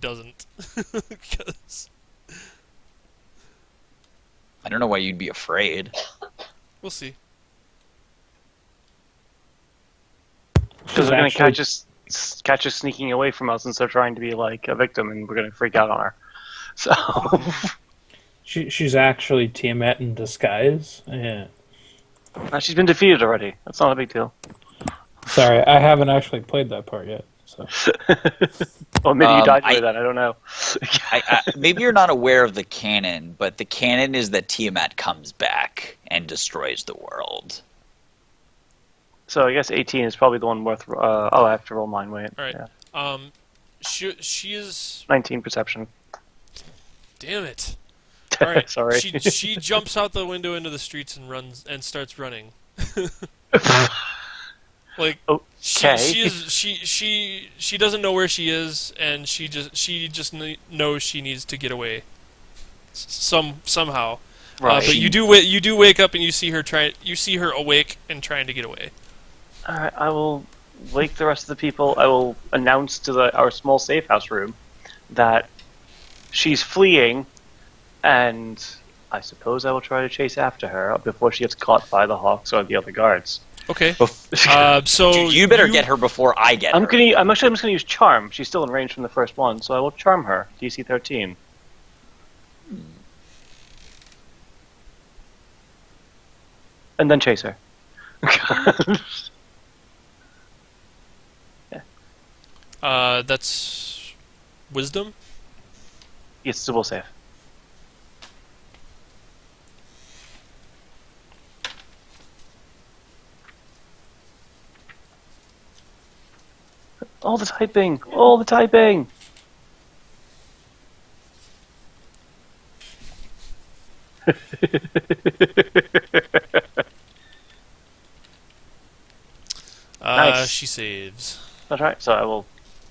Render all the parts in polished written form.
doesn't. 'Cause I don't know why you'd be afraid. we'll see. Because they're going to catch us sneaking away from us instead of trying to be like a victim, and we're going to freak out on her. So She's actually Tiamat in disguise. Yeah. she's been defeated already. That's not a big deal. Sorry, I haven't actually played that part yet. So Well, maybe you died with that. I don't know. Maybe you're not aware of the canon, but the canon is that Tiamat comes back and destroys the world. So I guess 18 is probably the one worth. Oh, I have to roll mine. Wait. All right. Yeah. She is. 19 perception. Damn it! All right. Sorry. She jumps out the window into the streets and runs and starts running. Like okay. she doesn't know where she is, and she just knows she needs to get away. Somehow. Right. But you do wake up and you see her awake and trying to get away. All right. I will wake the rest of the people. I will announce to our small safe house room that she's fleeing, and I suppose I will try to chase after her before she gets caught by the Hawks or the other guards. Okay. So you better get her before I get her. I'm just going to use charm. She's still in range from the first one, so I will charm her. DC 13. And then chase her. That's wisdom. It's still safe. All the typing! All the typing! Nice. She saves. That's right, so I will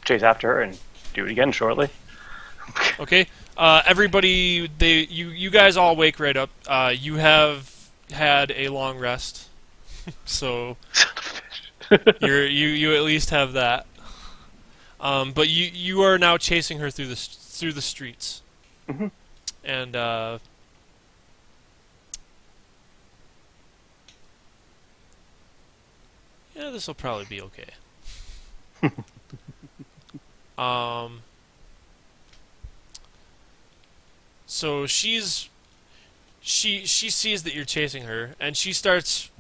chase after her and do it again shortly. Okay. Everybody, you guys all wake right up. You have had a long rest, so you at least have that. But you are now chasing her through the streets, mm-hmm. And yeah, this will probably be okay. So she sees that you're chasing her, and she starts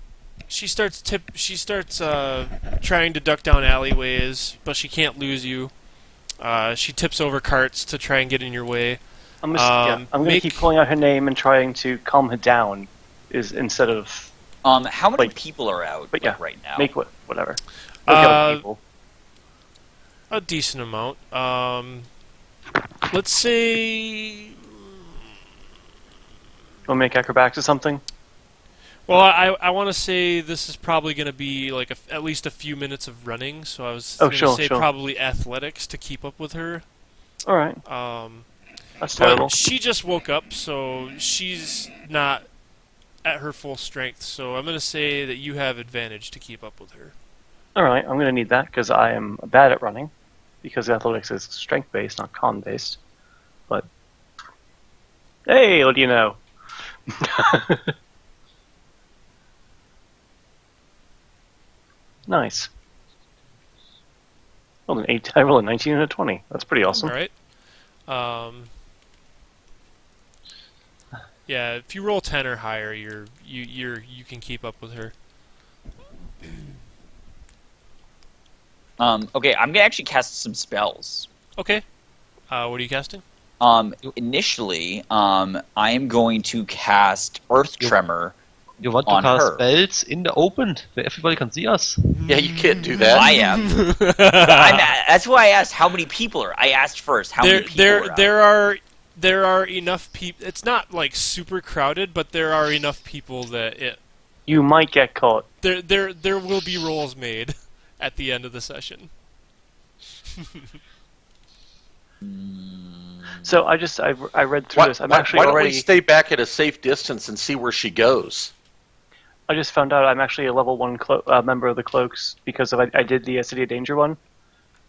trying to duck down alleyways, but she can't lose you. She tips over carts to try and get in your way. I'm gonna keep calling out her name and trying to calm her down, instead of. How many people are out right now? Make whatever. People. A decent amount. Let's say. Want to make acrobatics or something? Well, I want to say this is probably going to be like at least a few minutes of running, so I was going to say probably athletics to keep up with her. All right. That's terrible. But she just woke up, so she's not at her full strength. So I'm going to say that you have advantage to keep up with her. All right, I'm going to need that because I am bad at running, because athletics is strength based, not con based. But hey, what do you know? Nice. Well, I rolled a 19 and a 20. That's pretty awesome. All right. Yeah, if you roll 10 or higher, you can keep up with her. Okay, I'm gonna actually cast some spells. Okay. What are you casting? Initially, I am going to cast Earth Tremor. You want to cast spells in the open where everybody can see us? Yeah, you can't do that. I am. That's why I asked how many people are. I asked first how many people there are enough people. It's not like super crowded, but there are enough people that you might get caught. There will be rolls made at the end of the session. So I read through this. Why don't we stay back at a safe distance and see where she goes? I just found out I'm actually a level 1 member of the Cloaks because I did the City of Danger one.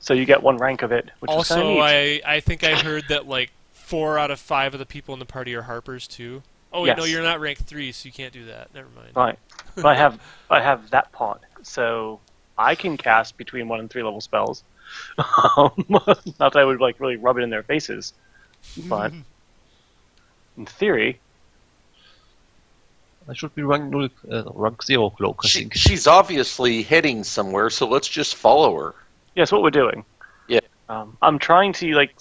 So you get 1 rank of it, which is kind of Also, neat. I think I heard that like 4 out of 5 of the people in the party are harpers too. Oh wait, no, Yes. you're not rank 3, so you can't do that. Never mind. Right. But I have that pot, so I can cast between 1 and 3 level spells. Not that I would like really rub it in their faces, but in theory, I should be rank 0 cloak, I think. She's obviously heading somewhere, so let's just follow her. yes, what we're doing. Yeah. I'm trying to like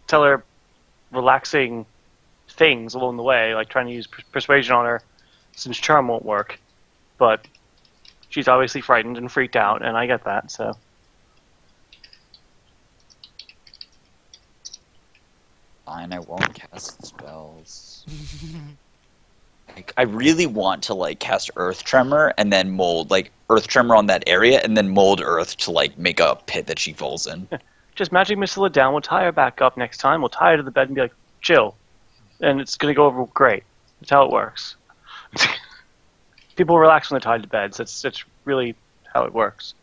tell her relaxing things along the way, like trying to use persuasion on her, since charm won't work. But she's obviously frightened and freaked out, and I get that. So Fine, I won't cast spells. Like, I really want to like cast Earth Tremor and then mold like Earth Tremor on that area, and then mold Earth to like make a pit that she falls in. just magic missile it down. We'll tie her back up next time. We'll tie her to the bed and be like, chill, and it's gonna go over great. That's how it works. People relax when they're tied to beds. That's really how it works.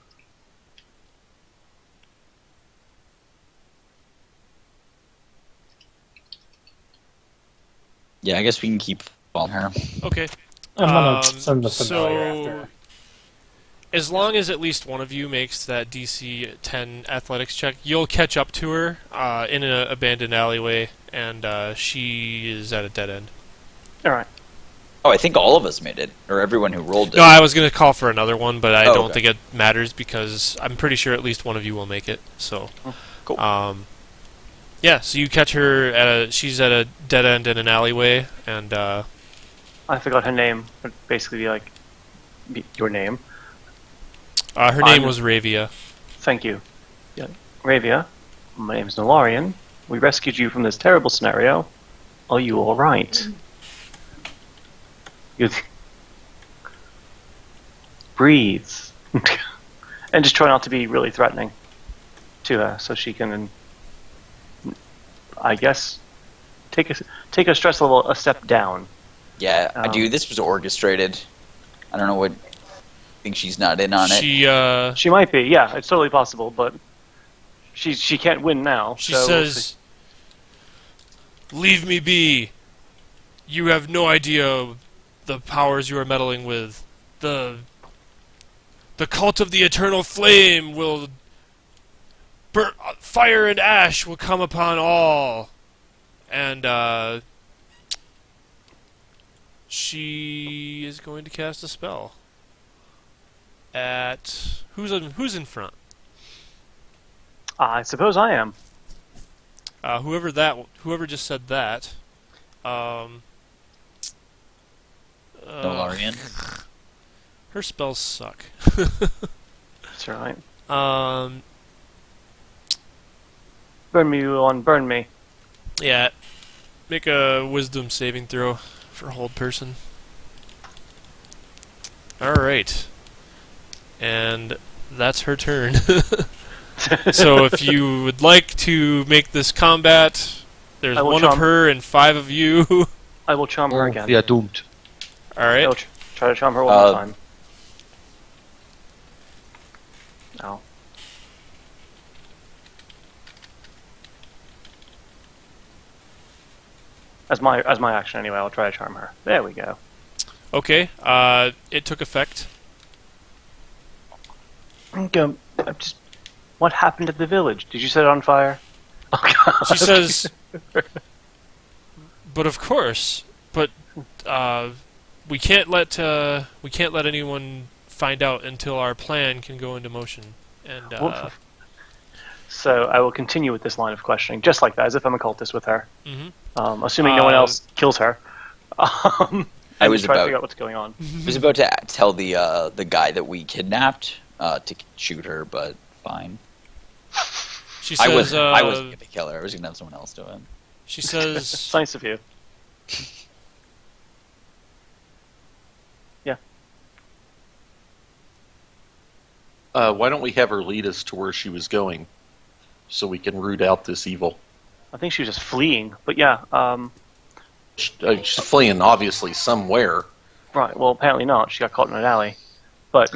Yeah, I guess we can keep following her. Okay. I'm gonna send the familiar So, after. as long as at least one of you makes that DC 10 athletics check, you'll catch up to her in an abandoned alleyway, and she is at a dead end. All right. Oh, I think all of us made it, or everyone who rolled it. No, I was going to call for another one, but I don't okay. think it matters because I'm pretty sure at least one of you will make it. So, Cool. Yeah, so you catch her she's at a dead end in an alleyway, and I forgot her name, but basically be your name. her name was Ravia. Thank you. Yeah. Ravia, my name is Nolarian. We rescued you from this terrible scenario. Are you all right? You breathe, and just try not to be really threatening to her, so she can, I guess, take a stress level a step down. Yeah, I do. This was orchestrated. I don't know what. I think she's not in on it. She might be. Yeah, it's totally possible, but she can't win now. She so says, "Leave me be. You have no idea the powers you are meddling with. The cult of the eternal flame will fire and ash will come upon all." And she is going to cast a spell at who's in front? I suppose I am. Whoever just said that. Nolarian. Her spells suck. That's right. Burn me, one. Burn me. Yeah. Make a wisdom saving throw for hold person. Alright. And that's her turn. So if you would like to make this combat, there's one of her and 5 of you. I will charm her again. We are doomed. Alright. I'll try to charm her one more time. No. As my action anyway, I'll try to charm her. There we go. Okay. It took effect. What happened at the village? Did you set it on fire? Oh, God. She says, "But of course, but we can't let anyone find out until our plan can go into motion." And so I will continue with this line of questioning, just like that, as if I'm a cultist with her. Mm-hmm. Assuming no one else kills her. I was try to about. figure out what's going on. I was about to tell the guy that we kidnapped to shoot her, but fine. she says, I wasn't gonna kill her. I was gonna have someone else do it. She says, It's nice of you. Why don't we have her lead us to where she was going, so we can root out this evil? I think she was just fleeing, but yeah. She's fleeing, obviously, somewhere. Right. Well, apparently not. She got caught in an alley. But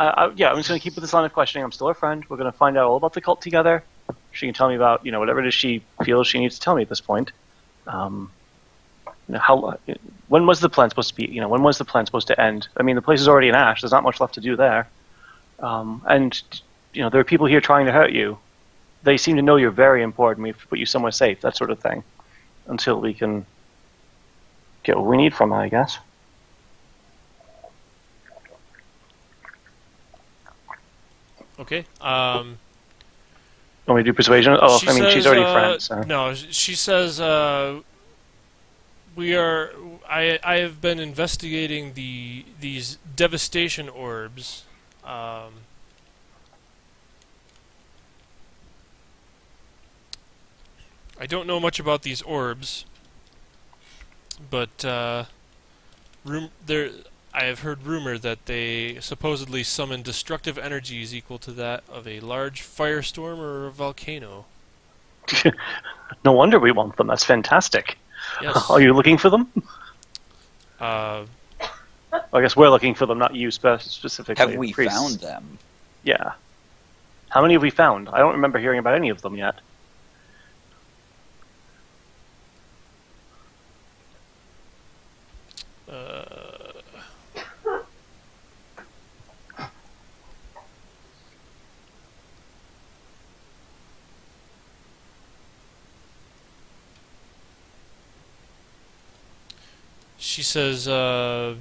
Yeah, I'm just going to keep with this line of questioning. I'm still her friend. We're going to find out all about the cult together. She can tell me about, whatever it is she feels she needs to tell me at this point. When was the plan supposed to be? When was the plan supposed to end? I mean, the place is already in ash. There's not much left to do there. And there are people here trying to hurt you. They seem to know you're very important. We have to put you somewhere safe, that sort of thing, until we can get what we need from her, I guess. Okay. Want me to do persuasion? Oh, I mean, she's already friends. So. No, she says I have been investigating these devastation orbs. I don't know much about these orbs, but I have heard rumor that they supposedly summon destructive energies equal to that of a large firestorm or a volcano. No wonder we want them. That's fantastic. Yes. Are you looking for them? I guess we're looking for them, not you specifically. Have we found them? Yeah. How many have we found? I don't remember hearing about any of them yet. She says, Sorry,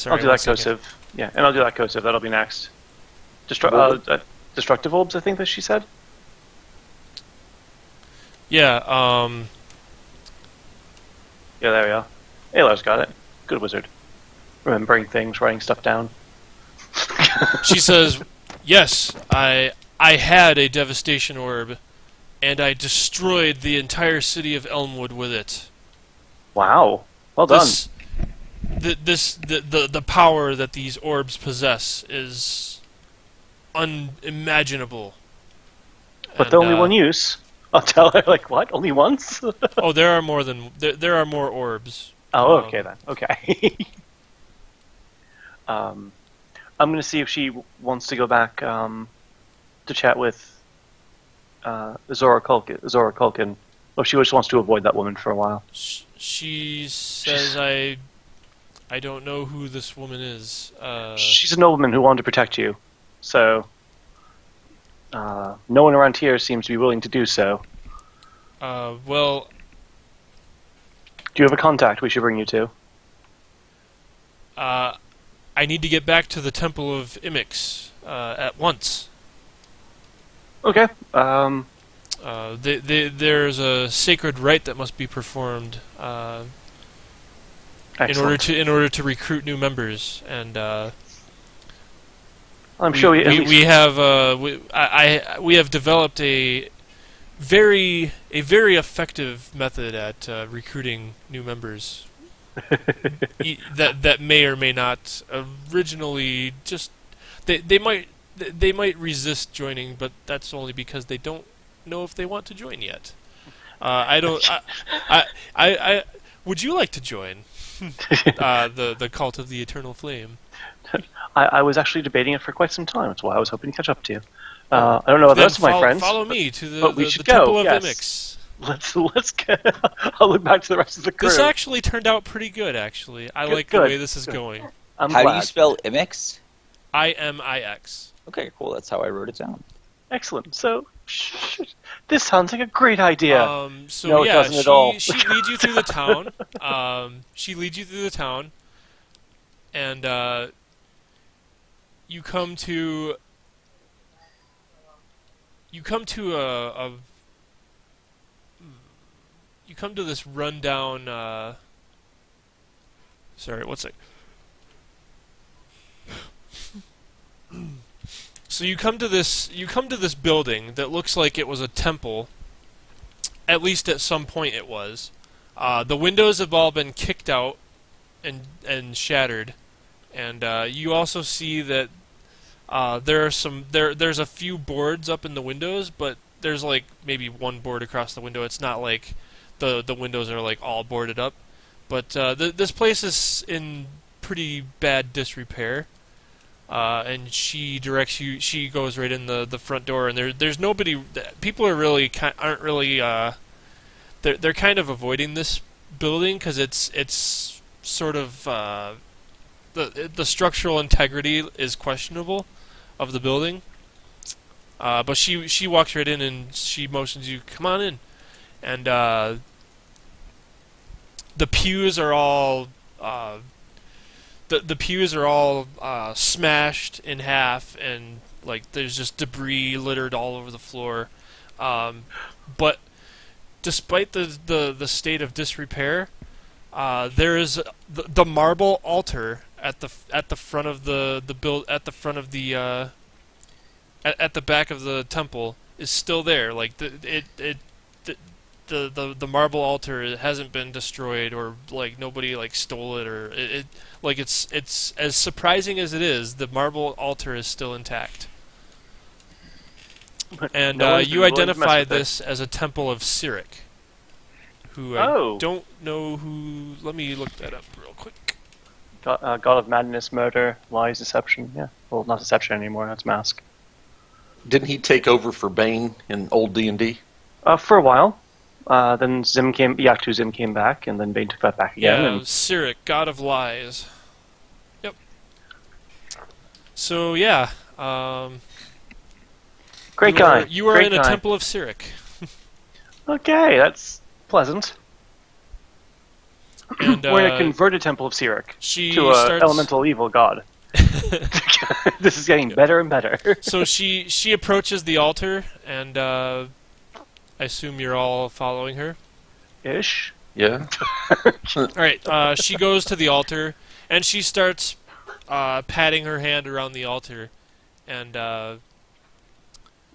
I'll do that, Kosiv. Yeah, and I'll do that, Kosiv. That'll be next. Destructive orbs, I think that she said? Yeah, Yeah, there we are. Aylar's got it. Good wizard. Remembering things, writing stuff down. She says, yes, I had a devastation orb, and I destroyed the entire city of Elmwood with it. Wow. Well done. The power that these orbs possess is unimaginable. But they're only one use. I'll tell her, what? Only once? Oh, there are more than... There are more orbs. Oh, okay then. Okay. I'm going to see if she wants to go back to chat with Zora Culkin. Or she just wants to avoid that woman for a while. She says, I don't know who this woman is. She's a nobleman who wanted to protect you. So, no one around here seems to be willing to do so. Well... Do you have a contact we should bring you to? I need to get back to the Temple of Imix at once. Okay. There's a sacred rite that must be performed in order to recruit new members, and I'm sure we have developed a very effective method at recruiting new members. that may or may not originally just they might resist joining, but that's only because they don't know if they want to join yet. I would you like to join the cult of the Eternal Flame? I was actually debating it for quite some time. That's why I was hoping to catch up to you. I don't know about the rest of my friends. Follow me to the the Temple of yes. Imix. Let's get. I'll look back to the rest of the crew. This actually turned out pretty good. Actually, I like the way this is going. How do you spell Imix? IMIX. Okay, cool. That's how I wrote it down. Excellent. So, this sounds like a great idea. So no, yeah, it doesn't at all. She leads you through the town. She leads you through the town, and you come to this rundown. Sorry, what's it? So you come to this building that looks like it was a temple. At least at some point it was. The windows have all been kicked out and shattered, and you also see that there's a few boards up in the windows, but there's like maybe one board across the window. It's not like the windows are like all boarded up. But this place is in pretty bad disrepair. And she directs you. She goes right in the front door, and there's nobody. People aren't really. They're kind of avoiding this building because it's sort of the structural integrity is questionable of the building. But she walks right in and she motions you, come on in, and the pews are all. The pews are all smashed in half, and like there's just debris littered all over the floor. But despite the state of disrepair, there is the marble altar at the front of at the back of the temple is still there. Like the marble altar hasn't been destroyed, or like nobody like stole it, or it's as surprising as it is, the marble altar is still intact. And you identify this as a temple of Cyric, who I don't know who. Let me look that up real quick. God of madness, murder, lies, deception. Yeah, well, not deception anymore. That's mask. Didn't he take over for Bane in old D&D? For a while. Then Yaktu Zim came back, and then Bane took that back again. Yeah, Cyric, god of lies. Yep. So yeah, great guy. You are great in a guy. temple of Cyric. Okay, that's pleasant. And We're in a converted temple of Cyric she to an starts... elemental evil god. This is getting better and better. So she approaches the altar, and I assume you're all following her. Ish. Yeah. All right. She goes to the altar, and she starts patting her hand around the altar, and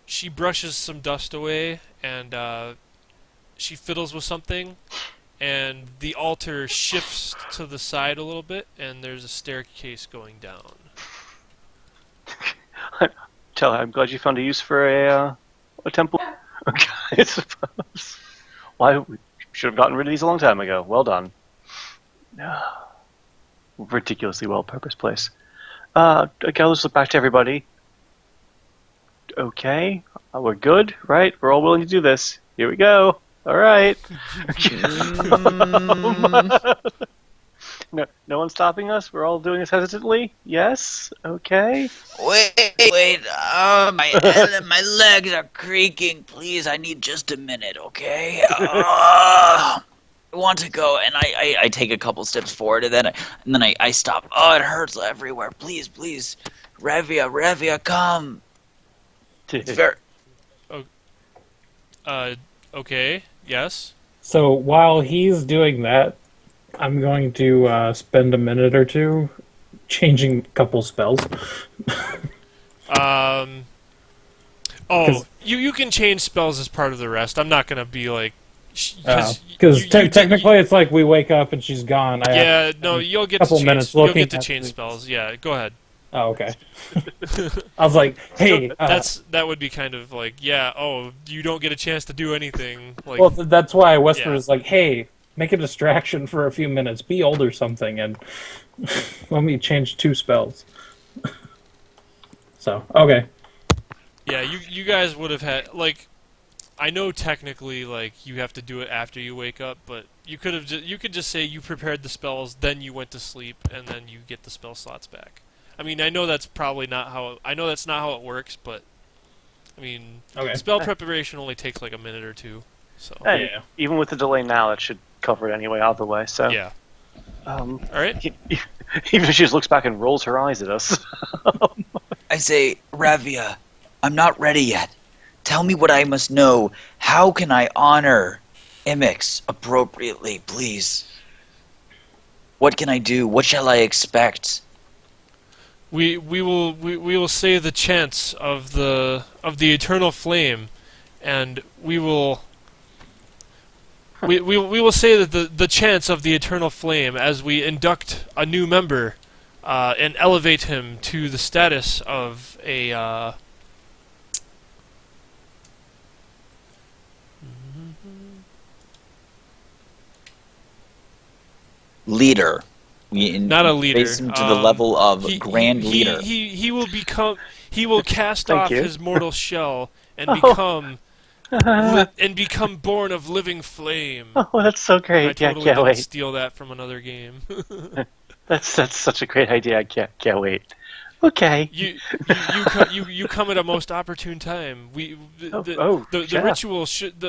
she brushes some dust away, and she fiddles with something, and the altar shifts to the side a little bit, and there's a staircase going down. Tell her I'm glad you found a use for a temple. Okay, I suppose. Why we should have gotten rid of these a long time ago. Well done. Ridiculously well-purposed place. Okay, let's look back to everybody. Okay, we're good, right? We're all willing to do this. Here we go. All right. No one's stopping us. We're all doing this hesitantly. Yes. Okay. Wait. My legs are creaking. Please, I need just a minute, okay? I want to go, and I take a couple steps forward, and then I stop. Oh, it hurts everywhere. Please, Revia, come. It's very... Okay. Yes. So while he's doing that, I'm going to spend a minute or two changing a couple spells. You can change spells as part of the rest. I'm not gonna be like, because technically it's like we wake up and she's gone. You'll get to change spells. Yeah, go ahead. Oh, okay. I was like, hey, that would be kind of like, you don't get a chance to do anything. Like, well, that's why I whispered is like, hey, make a distraction for a few minutes, be old or something, and let me change 2 spells. So, okay. Yeah, you guys would have had, like, I know technically, like, you have to do it after you wake up, but you could just say you prepared the spells, then you went to sleep, and then you get the spell slots back. I mean, I know that's probably not how it works, but I mean, spell preparation only takes like a minute or two. So even with the delay now, it should cover it anyway either way. So yeah. All right. Even if she just looks back and rolls her eyes at us. I say, Ravia, I'm not ready yet. Tell me what I must know. How can I honor Imix appropriately, please? What can I do? What shall I expect? We will say the chants of the eternal flame, and we will say that the chants of the eternal flame as we induct a new member, and elevate him to the status of a leader. Not a leader. Raise him to the level of grand leader. He will become. He will cast off his mortal shell and become born of living flame. Oh, that's so great! I totally can't didn't wait. steal that from another game. That's such a great idea. I can't wait. Okay. You come at a most opportune time. The ritual should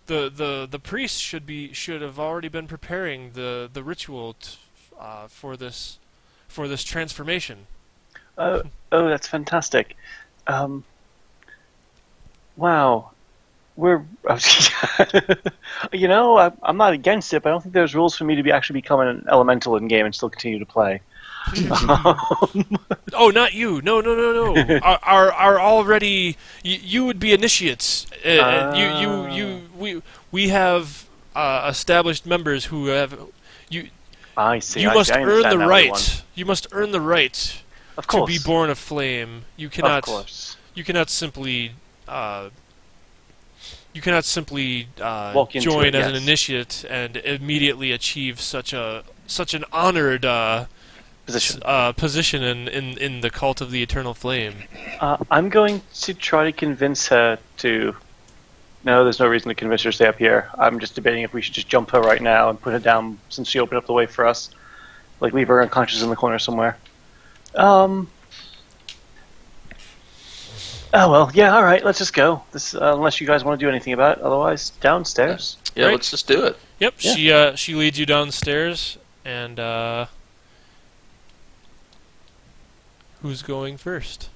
the priest should have already been preparing the ritual for this transformation. Oh, that's fantastic. Wow. We're, I'm not against it, but I don't think there's rules for me to actually become an elemental in game and still continue to play. Oh, not you! No! Are already you would be initiates. We have established members who have you. I see. You must earn the right. One. You must earn the right of course. to be born of flame. You cannot. Of course. You cannot simply. You cannot simply join as an initiate and immediately achieve such an honored position in the cult of the Eternal Flame. I'm going to try to convince her to. No, there's no reason to convince her to stay up here. I'm just debating if we should just jump her right now and put her down since she opened up the way for us. Like leave her unconscious in the corner somewhere. Oh well, yeah, all right. Let's just go. This, unless you guys want to do anything about it. Otherwise, downstairs. Yeah, right. Let's just do it. Yep. Yeah. She leads you downstairs, and who's going first?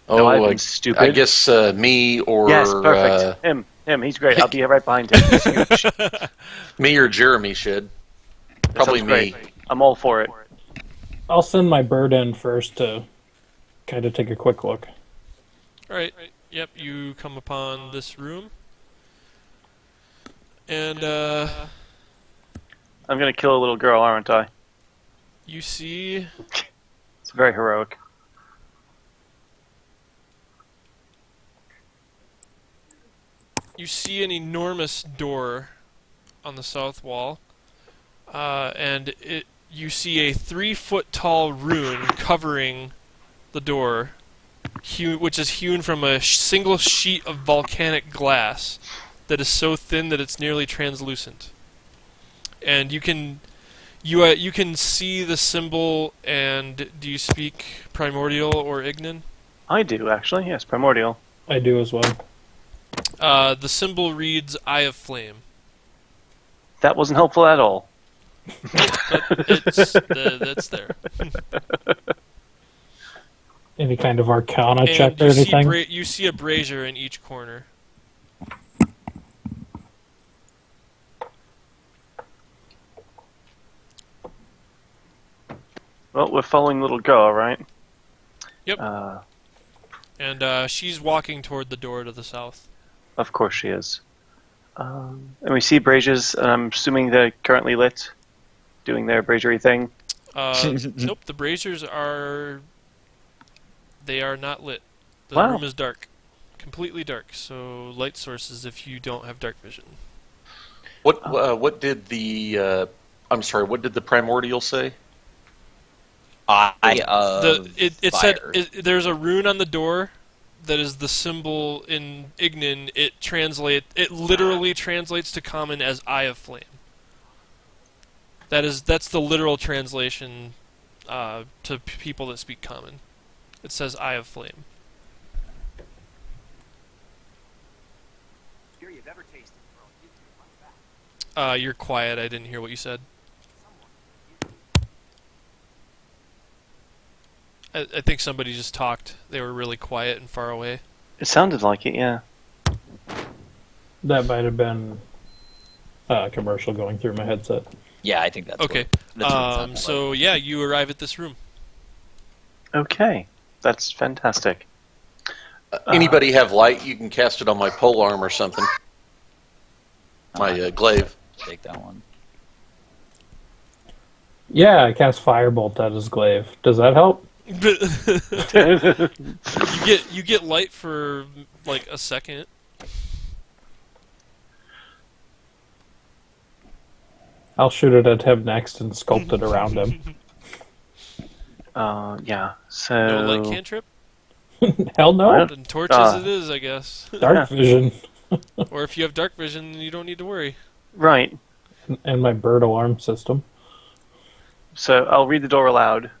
Oh, I'm stupid. I guess me or yes, perfect. Him. He's great. I'll be right behind him. He's huge. Me or Jeremy should. Probably me. Great. I'm all for it. I'll send my bird in first to kind of take a quick look. All right. Yep. You come upon this room, and I'm gonna kill a little girl, aren't I? you see. It's very heroic. You see an enormous door on the south wall, and you see a 3-foot-tall rune covering the door, which is hewn from a single sheet of volcanic glass that is so thin that it's nearly translucent. And you can see the symbol. And do you speak Primordial or Ignan? I do actually. Yes, Primordial. I do as well. The symbol reads Eye of Flame. That wasn't helpful at all. That's there. Any kind of Arcana And check or anything? you see a brazier in each corner. Well, we're following little girl, right? Yep. And she's walking toward the door to the south. Of course she is. And we see braziers, and I'm assuming they're currently lit, doing their brazier thing. Nope, the braziers are not lit. The Wow. room is dark. Completely dark, so light sources if you don't have dark vision. What did the what did the primordial say? It said there's a rune on the door that is the symbol in Ignan. It literally translates to common as Eye of Flame. That's the literal translation to people that speak common. It says Eye of Flame. You're quiet. I didn't hear what you said. I think somebody just talked. They were really quiet and far away. It sounded like it, yeah. That might have been a commercial going through my headset. Yeah, I think that's okay. So yeah, you arrive at this room. Okay, that's fantastic. Anybody have light? You can cast it on my pole arm or something. My glaive. Take that one. Yeah, I cast Firebolt at his glaive. Does that help? you get light for like a second. I'll shoot it at him next and sculpt it around him. Yeah. So No light cantrip? Hell no. Then torch as it is, I guess. Dark vision. Or if you have dark vision, you don't need to worry. Right. And my bird alarm system. So I'll read the door aloud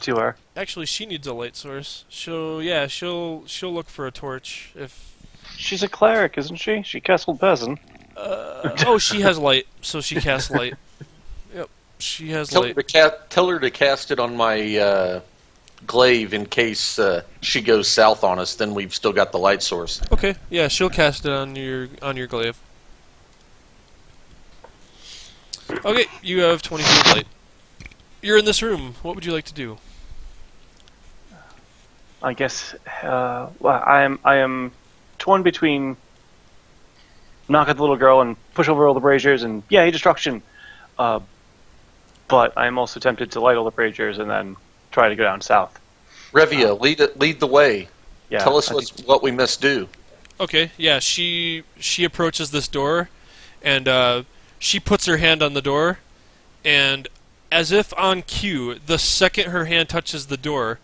to her. Actually, she needs a light source. She'll look for a torch if. She's a cleric, isn't she? She casts Old Person. Oh, she has light, so she casts light. Yep, she has light. Tell her to cast it on my glaive in case she goes south on us. Then we've still got the light source. Okay, yeah, she'll cast it on your glaive. Okay, you have 20 feet of light. You're in this room. What would you like to do? I guess. Well, I am torn between knock at the little girl and push over all the braziers and yay destruction. But I'm also tempted to light all the braziers and then try to go down south. Revia, lead the way. Yeah, Tell us what we must do. Okay, yeah, she approaches this door, and she puts her hand on the door, and as if on cue, the second her hand touches the door,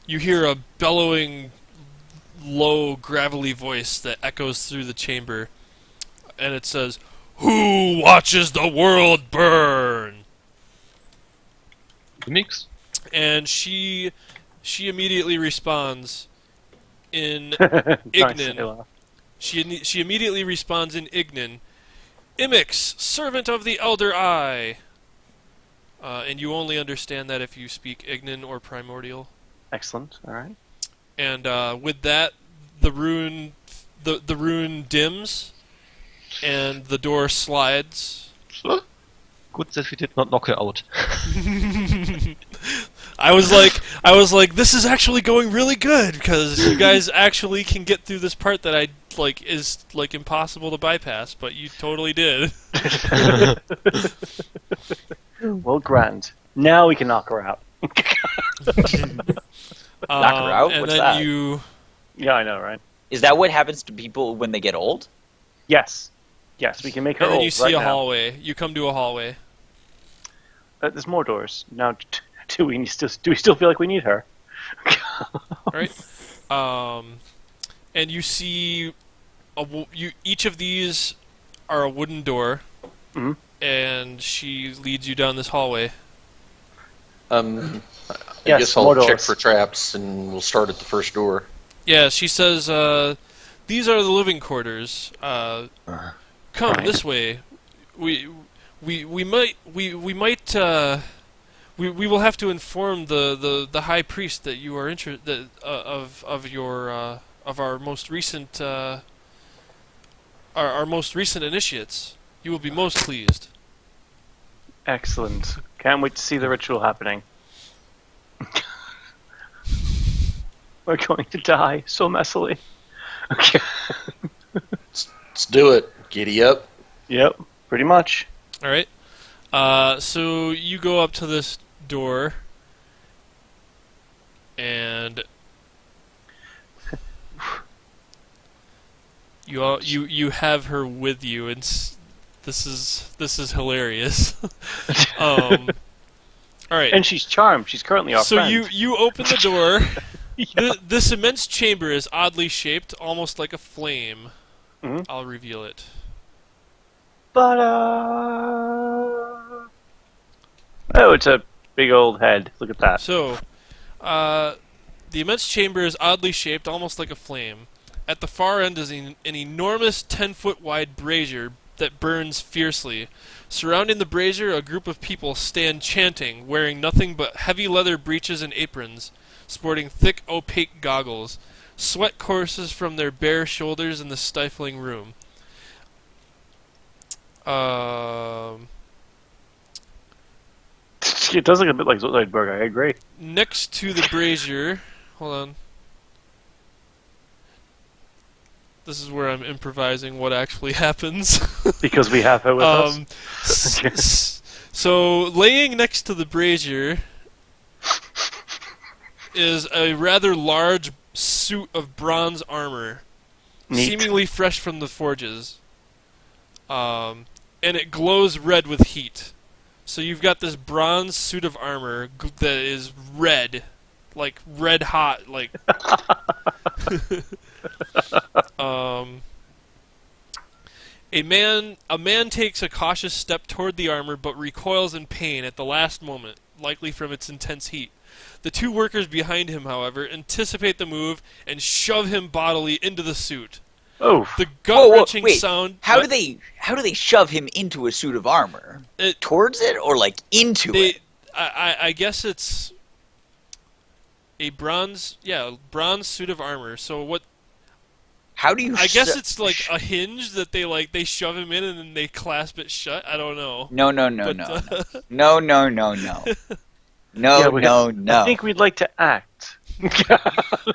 you hear a bellowing, low, gravelly voice that echoes through the chamber, and it says, "Who watches the world burn?" Mix. And she immediately responds in Nice. Ignan. She immediately responds in Ignan. Imix, servant of the Elder Eye. And you only understand that if you speak Ignan or Primordial. Excellent. All right. And with that, the rune dims, and the door slides. Good that we did not knock her out. I was like, this is actually going really good because you guys actually can get through this part that is impossible to bypass, but you totally did. Well, grand. Now we can knock her out. Knock her out? And What's then that? Yeah, I know, right? Is that what happens to people when they get old? Yes. Yes, we can make her And then old you see right a now. hallway. You come to a hallway. There's more doors. Now, do we still feel like we need her? Right? And you see each of these are a wooden door, Mhm. and she leads you down this hallway. I Yes, guess I'll more check doors. for traps, and we'll start at the first door. Yeah, she says, "These are the living quarters. Come this way. We might will have to inform the high priest that you are of our most recent our most recent initiates. You will be most pleased." Excellent. Can't wait to see the ritual happening. We're going to die so messily. Okay. Let's do it. Giddy up. Yep, pretty much. All right. So you go up to this door, and you have her with you, and this is hilarious. All right. And she's charmed. She's currently our So friend. you open the door. Yeah. This immense chamber is oddly shaped, almost like a flame. Mhm. I'll reveal it. But oh, it's a big old head. Look at that. So, the immense chamber is oddly shaped, almost like a flame. At the far end is an enormous 10-foot wide brazier that burns fiercely. Surrounding the brazier, a group of people stand chanting, wearing nothing but heavy leather breeches and aprons, sporting thick, opaque goggles. Sweat courses from their bare shoulders in the stifling room. It does look a bit like Zoidberg, I agree. Next to the brazier, hold on. This is where I'm improvising what actually happens. Because we have her with us. So, laying next to the brazier is a rather large suit of bronze armor, Neat. seemingly fresh from the forges. and it glows red with heat. So you've got this bronze suit of armor that is red, like red hot, like. A man takes a cautious step toward the armor, but recoils in pain at the last moment, likely from its intense heat. The two workers behind him, however, anticipate the move and shove him bodily into the suit. Oh, The gut-wrenching sound. How do they shove him into a suit of armor? Towards it or like into it? I guess it's a bronze suit of armor. So what? How do you? I guess it's like a hinge that they shove him in and then they clasp it shut. I don't know. No. I think we'd like to act.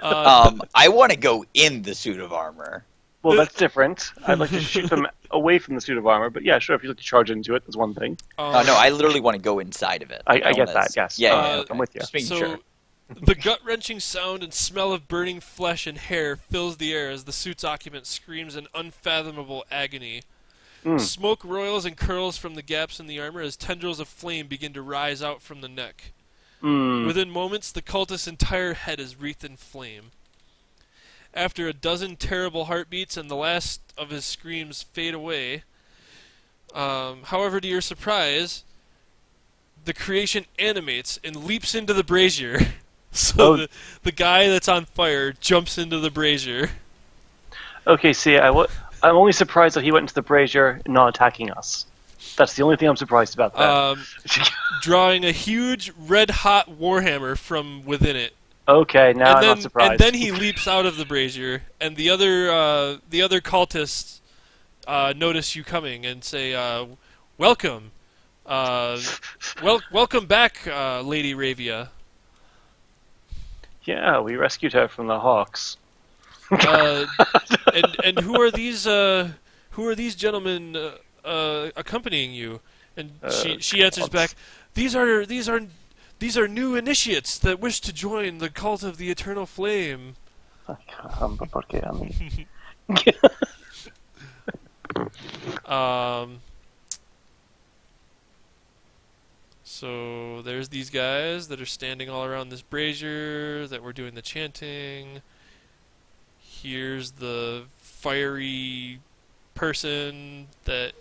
I want to go in the suit of armor. Well, that's different. I'd like to shoot them away from the suit of armor, but yeah, sure. If you like to charge into it, that's one thing. No, I literally want to go inside of it. I get that. Yes. Yeah, I'm with you. Just making so sure. The gut-wrenching sound and smell of burning flesh and hair fills the air as the suit's occupant screams in unfathomable agony. Smoke roils and curls from the gaps in the armor as tendrils of flame begin to rise out from the neck. Within moments, the cultist's entire head is wreathed in flame. After a dozen terrible heartbeats and the last of his screams fade away, however, to your surprise, the creation animates and leaps into the brazier. So the guy that's on fire jumps into the brazier. Okay, see, I'm only surprised that he went into the brazier and not attacking us. That's the only thing I'm surprised about that. Drawing a huge red-hot warhammer from within it. Okay, now I'm not surprised. And then he leaps out of the brazier, and the other cultists notice you coming and say, "Welcome, welcome back, Lady Ravia." Yeah, we rescued her from the Hawks. And who are these gentlemen accompanying you? And she answers back, "These are new initiates that wish to join the cult of the Eternal Flame." So there's these guys that are standing all around this brazier that were doing the chanting. Here's the fiery person that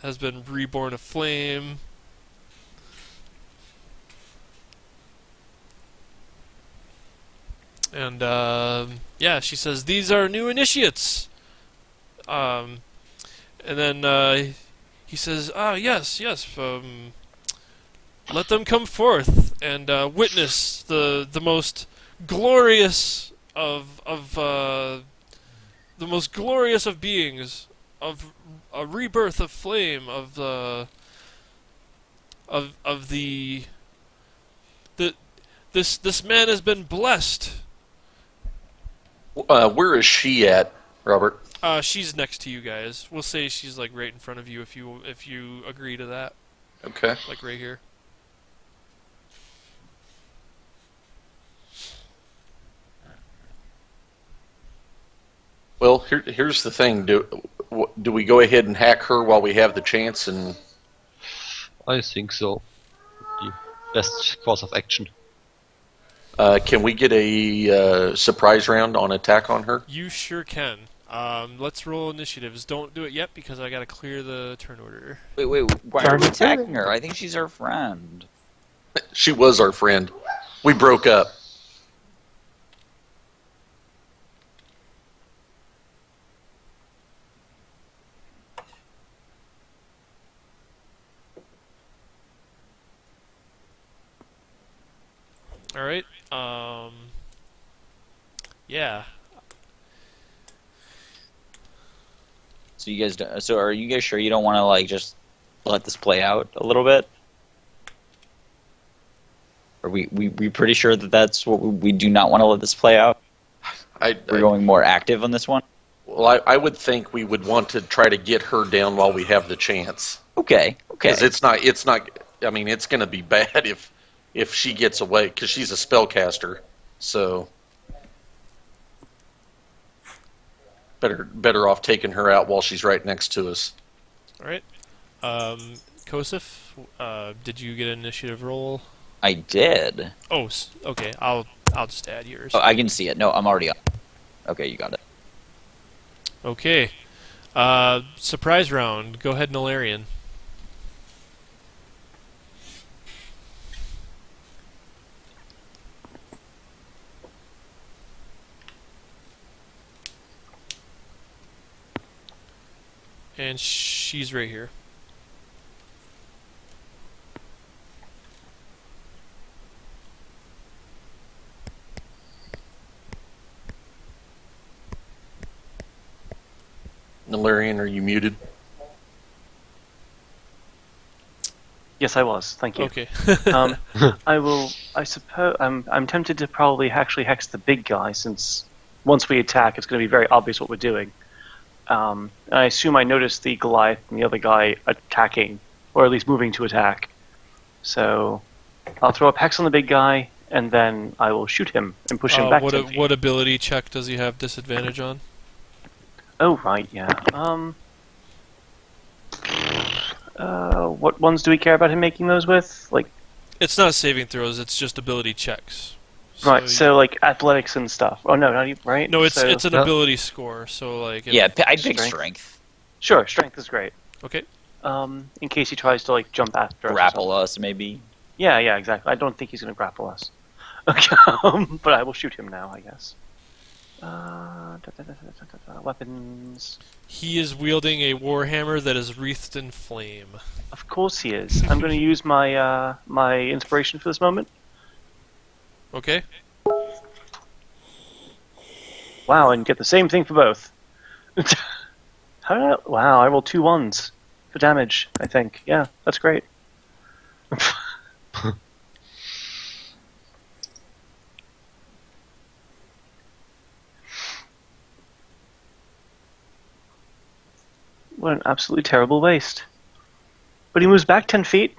has been reborn of flame. And she says, "These are new initiates." And then he says, yes. Let them come forth and witness the most glorious of beings, of a rebirth of flame, this man has been blessed. Where is she at, Robert? She's next to you guys. We'll say she's like right in front of you if you agree to that. Okay. Like right here. Well, here's the thing. Do we go ahead and hack her while we have the chance? And I think so. The best course of action. Can we get a surprise round on attack on her? You sure can. Let's roll initiatives. Don't do it yet because I gotta clear the turn order. Wait, why are we attacking her? I think she's our friend. She was our friend. We broke up. All right. Yeah. So you guys, so are you guys sure you don't want to like just let this play out a little bit? Are we pretty sure that that's what we do not want to let this play out? We're going more active on this one. Well, I would think we would want to try to get her down while we have the chance. Okay. Because it's not. I mean, it's going to be bad if she gets away because she's a spellcaster. So better off taking her out while she's right next to us. Alright. Kosif, did you get an initiative roll? I did. Oh, okay. I'll just add yours. Oh, I can see it. No, I'm already up. Okay, you got it. Okay. Surprise round. Go ahead, Nolarian. And she's right here. Nalarian, are you muted? Yes, I was. Thank you. Okay. I will. I suppose I'm tempted to probably actually hex the big guy, since once we attack, it's going to be very obvious what we're doing. I assume I noticed the Goliath and the other guy attacking, or at least moving to attack. So I'll throw up hex on the big guy, and then I will shoot him and push him back. What ability check does he have disadvantage on? Oh right, yeah. What ones do we care about him making those with? Like, It's not saving throws. It's just ability checks. right. So like athletics and stuff. Oh no, not even, right? No, it's So- it's an ability score. So like. Yeah, I'd pick Strength. strength. Sure, strength is great. Okay. In case he tries to like jump after us. or Grapple us, maybe. Yeah, exactly. I don't think he's going to grapple us. Okay, but I will shoot him now, I guess. Weapons. He is wielding a warhammer that is wreathed in flame. Of course he is. I'm going to use my my inspiration for this moment. Okay. Wow, and get the same thing for both. How did I? Wow, I rolled 2 1s for damage. I think. Yeah, that's great. What an absolutely terrible waste. But he moves back 10 feet.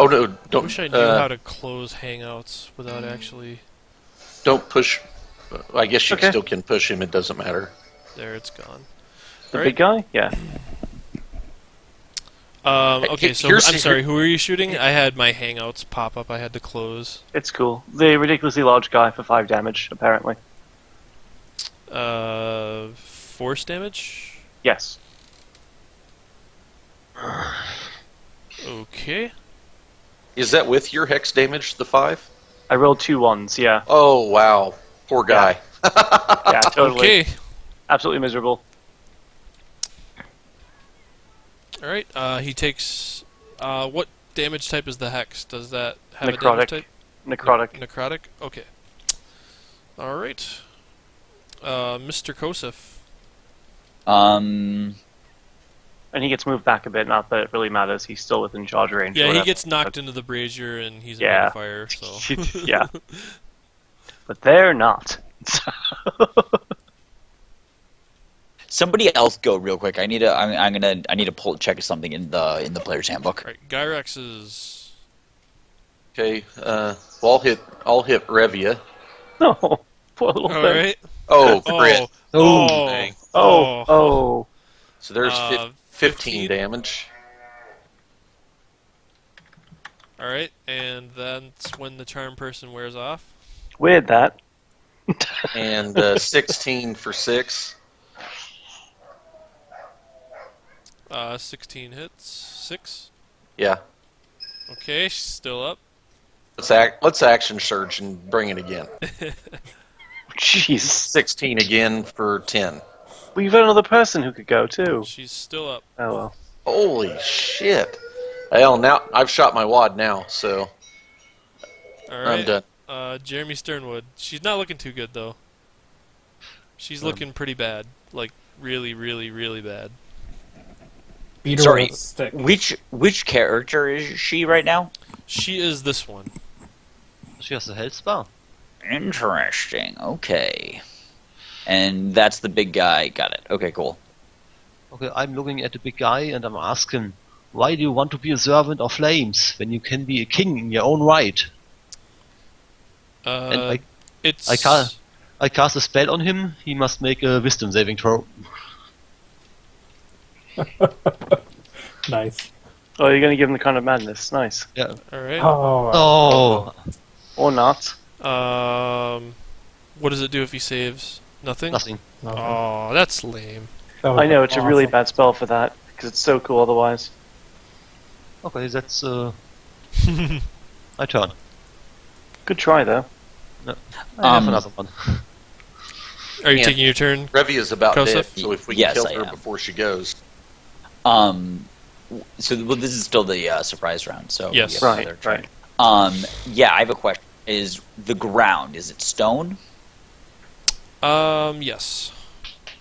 Oh no! I Don't. wish I knew how to close hangouts without actually. Don't push. I guess you Okay. still can push him. It doesn't matter. There, it's gone. The Alright. big guy? Yeah. Okay, so Here's- I'm sorry. Who are you shooting? I had my hangouts pop up. I had to close. It's cool. The ridiculously large guy for 5 damage, apparently. Force damage. Yes. Okay. Is that with your hex damage? The 5? I rolled 2 1s, yeah. Oh wow! Poor guy. Yeah, totally. Okay. Absolutely miserable. All right. He takes. What damage type is the hex? Does that have a Necrotic. damage type? Necrotic. Necrotic. Okay. All right. Mr. Kosif. Um, And he gets moved back a bit, not that it really matters. He's still within charge range. or Yeah, he whatever. gets knocked into the brazier, and he's Yeah. in fire. So. Yeah. But they're not. somebody else go real quick. I need to. I need to pull check something in the player's handbook. All right. Gyrex is. Okay. Well, I'll hit Revia. No. Poor little All thing. right. Oh, crit. Oh. Dang. Oh. So there's 15 15. damage. All right, and that's when the charm person wears off. Weird that. And 16 for 6. 16 hits. 6. Yeah. Okay, she's still up. Let's action surge and bring it again. Jeez. 16 again for 10. We've got another person who could go too. She's still up. Oh well. Holy shit! Well, now I've shot my wad now, so All I'm right. done. Jeremy Sternwood. She's not looking too good though. She's looking pretty bad. Like really, really, really bad. Beat her Sorry. with a stick. Which character is she right now? She is this one. She has a health spell. Interesting. Okay. And that's the big guy. Got it. Okay, cool. Okay, I'm looking at the big guy and I'm asking, why do you want to be a servant of flames when you can be a king in your own right? And It's. I cast a spell on him. He must make a wisdom saving throw. Nice. Oh, you're going to give him the kind of madness. Nice. Yeah. All right. Oh. Or not. What does it do if he saves? Nothing? Nothing. Oh, that's lame. I know, it's a really bad spell for that, because it's so cool otherwise. Okay, that's my turn. Good try, though. I have another one. Are you Yeah. taking your turn? Revi is about Kosef? dead, so if we can Yes, kill I her am. before she goes. So this is still the surprise round. So Yes. we have Right, another turn. right. Yeah, I have a question. Is the ground, is it stone? Yes.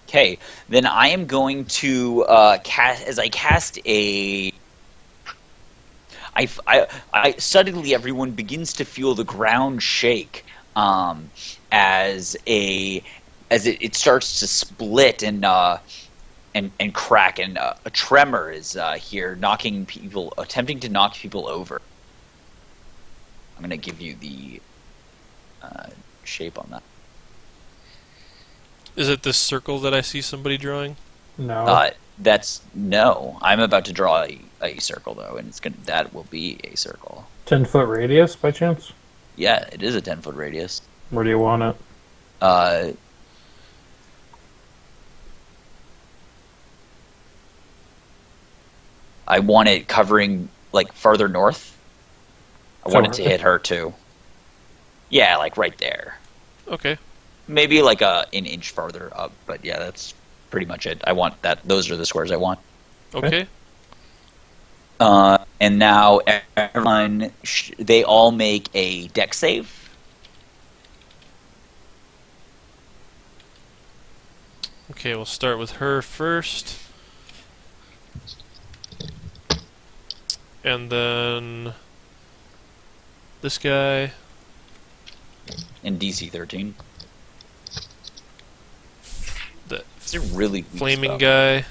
Okay, then I am going to cast as I cast a. I suddenly everyone begins to feel the ground shake as it starts to split and crack, and a tremor is here, attempting to knock people over. I'm going to give you the shape on that. Is it this circle that I see somebody drawing? No. No. I'm about to draw a circle though, and that will be a circle. 10-foot radius by chance? Yeah, it is a 10-foot radius. Where do you want it? I want it covering like farther north. I want it to hit her too. Yeah, like right there. Okay. Maybe like an inch farther up, but yeah, that's pretty much it. I want that. Those are the squares I want. Okay. And now everyone, they all make a dex save. Okay, we'll start with her first. And then this guy. In DC 13. The It's a really weak flaming spell. guy.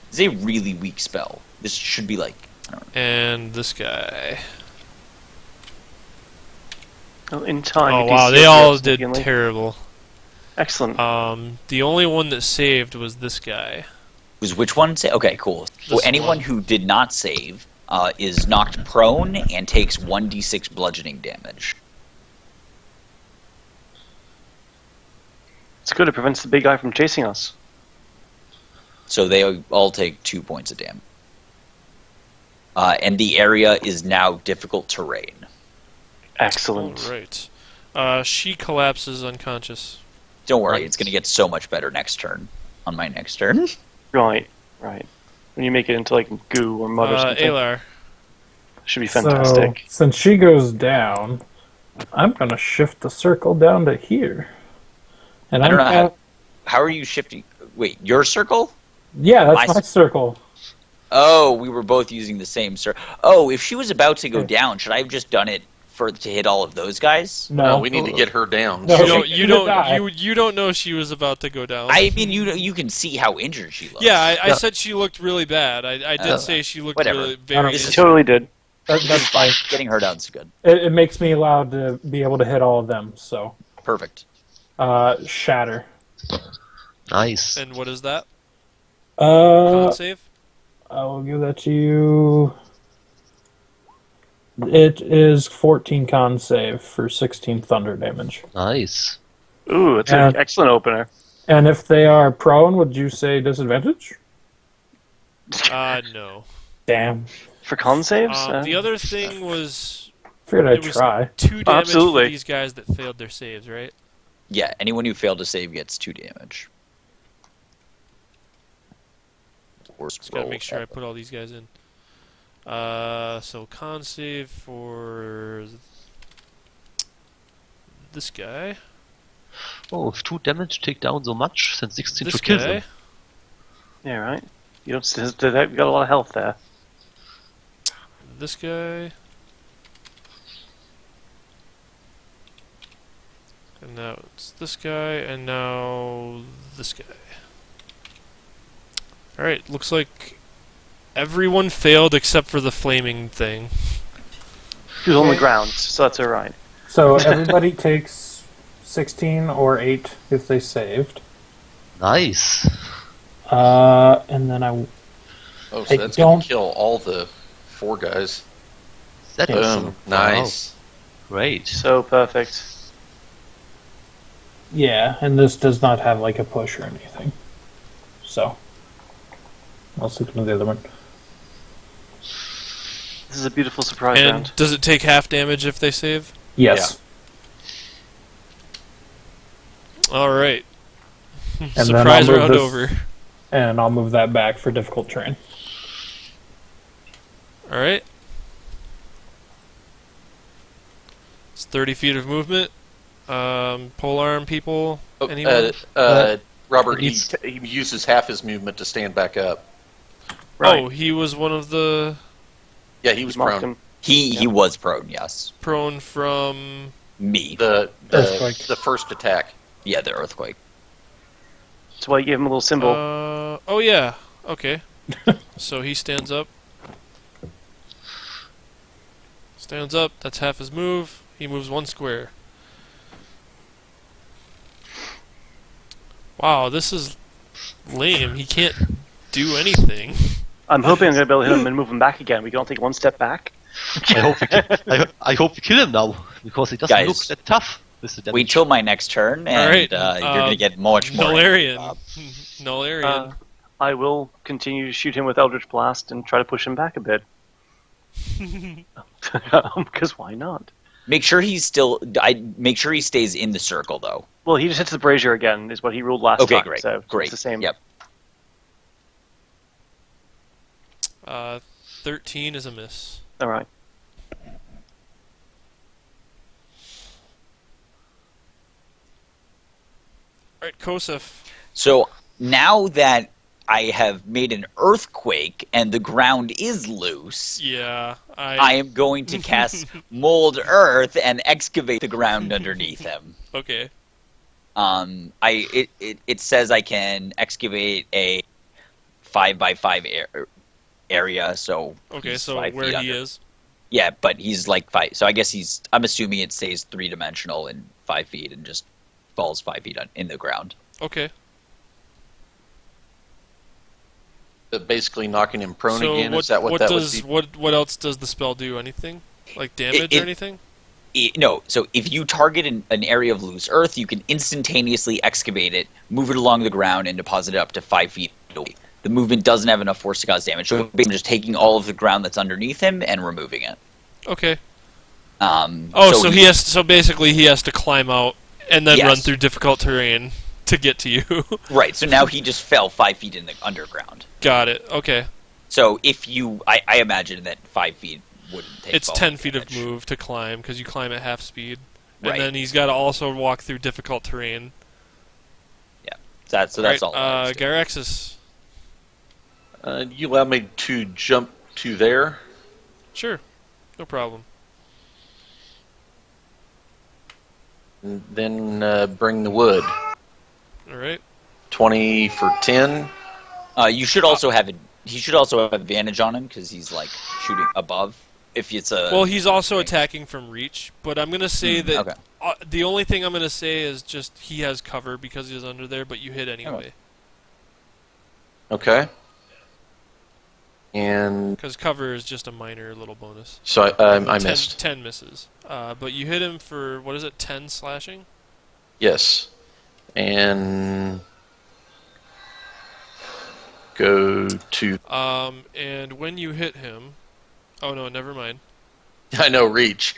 It's a really weak spell. This should be like, I don't know. And this guy. Oh, in time. Oh you wow, DC they all did significantly. terrible. Excellent. The only one that saved was this guy. Was which one? Okay, cool. So This anyone one. who did not save is knocked prone and takes 1d6 bludgeoning damage. It's good, it prevents the big guy from chasing us. So they all take 2 points of damage. And the area is now difficult terrain. Excellent. Alright. She collapses unconscious. Don't worry, Right. it's going to get so much better next turn. On my next turn. Right, right. When you make it into like goo or mud or something. Alar. Should be fantastic. So, since she goes down, I'm going to shift the circle down to here. And I don't know I'm how are you shifting? Wait, your circle? Yeah, that's my my circle. Oh, we were both using the same circle. Oh, if she was about to go down, should I have just done it to hit all of those guys? No, No. we need to get her down. No. You don't know she was about to go down. I mean, you can see how injured she looks. Yeah, I said she looked really bad. I did say she looked whatever. really I don't very know. You injured. totally did. That's fine. Getting her down's good. It makes me allowed to be able to hit all of them, so. Perfect. Shatter. Nice. And what is that? Con save? I will give that to you. It is 14 con save for 16 thunder damage. Nice. Ooh, it's And- an excellent opener. And if they are prone, would you say disadvantage? No. Damn. For con saves? The other thing was Figured it I'd was try. 2 damage Absolutely. for these guys that failed their saves, right? Yeah, anyone who failed to save gets 2 damage. Worst Just gotta roll make sure I ever. put all these guys in. So con save for this guy. Oh, if 2 damage take down so much, then 16 This to kill guy. them. Yeah, right. You don't. You got a lot of health there. This guy. And now it's this guy, and now this guy. Alright, looks like everyone failed except for the flaming thing. He was on the ground, so that's alright. So everybody takes 16 or 8 if they saved. Nice. And then Oh, so that's going to kill all the 4 guys. That is Boom. Nice. Wow. Great. So perfect. Yeah, and this does not have like a push or anything. So I'll stick to the other one. This is a beautiful surprise And round. does it take half damage if they save? Yes. All right. And Surprise then I'll move round this- over. And I'll move that back for difficult terrain. All right. It's 30 feet of movement. Polearm people. Oh, Anyone? Robert, It he uses half his movement to stand back up. Right. Oh, he was one of the Yeah, he was Marked prone. him. He was prone, yes. prone from. Me. Earthquake. The first attack. Yeah, the earthquake. That's why you gave him a little symbol. Oh yeah. Okay. So he stands up. Stands up. That's half his move. He moves 1 square. Wow, this is lame. He can't do anything. I'm hoping I'm going to be able to hit him and move him back again. We can all take 1 step back. I hope we kill him now, because he doesn't Guys, look that tough with the damage. Wait till my next turn, and Alright, you're going to get much more. Nularian. Nularian. I will continue to shoot him with Eldritch Blast and try to push him back a bit. Because why not? Make sure he's make sure he stays in the circle, though. Well, he just hits the brazier again, is what he ruled last Okay, time. great. So Great. It's the same. Yep. 13 is a miss. All right. Alright, Kosef. So now that I have made an earthquake and the ground is loose, Yeah, I am going to cast Mold Earth and excavate the ground underneath him. Okay. It says I can excavate a 5x5 area, so Okay, he's so 5 where feet he under. is. Yeah, but he's like 5. So I guess I'm assuming it stays 3-dimensional and 5 feet and just falls 5 feet in the ground. Okay. Basically knocking him prone So again. what, Is that what what that does would be? what else does the spell do? Anything? Like damage or anything? No, so if you target an area of loose earth, you can instantaneously excavate it, move it along the ground, and deposit it up to 5 feet away. The movement doesn't have enough force to cause damage, so basically I'm just taking all of the ground that's underneath him and removing it. Okay. So he has. So basically, he has to climb out and then Yes. run through difficult terrain to get to you. Right, so now he just fell 5 feet in the underground. Got it. Okay. So if I imagine that 5 feet wouldn't take It's falling 10 feet of damage. move to climb because you climb at half speed, and Right. then he's got to also walk through difficult terrain. That's Right, all. I understand. Gyraxis. You allow me to jump to there. Sure. No problem. And then bring the wood. All right. 20 for 10. You should also have he should also have advantage on him because he's like shooting above. If it's a Well, he's also attacking from reach, but I'm gonna say that okay. the only thing I'm gonna say is just he has cover because he's under there, but you hit anyway Okay. And because cover is just a minor little bonus. so I 10, missed. 10 misses, but you hit him for what is it? 10 slashing. Yes. And go to... And when you hit him, oh no, never mind. I know, reach.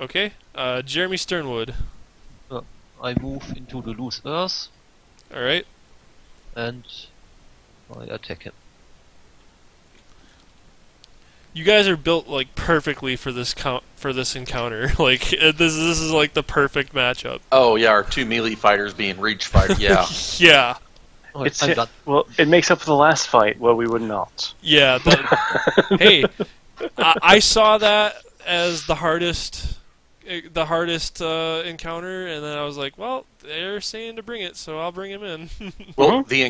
Okay, Jeremy Sternwood. I move into the loose earth All right. and I attack him. You guys are built like perfectly for this encounter. Like this is like the perfect matchup. Oh, yeah, our 2 melee fighters being reach fight. Yeah. Yeah. Oh, It's I'm done. well, it makes up for the last fight where we were not. Yeah. Hey, I saw that as the hardest encounter, and then I was like, well, they're saying to bring it, so I'll bring him in. Well, the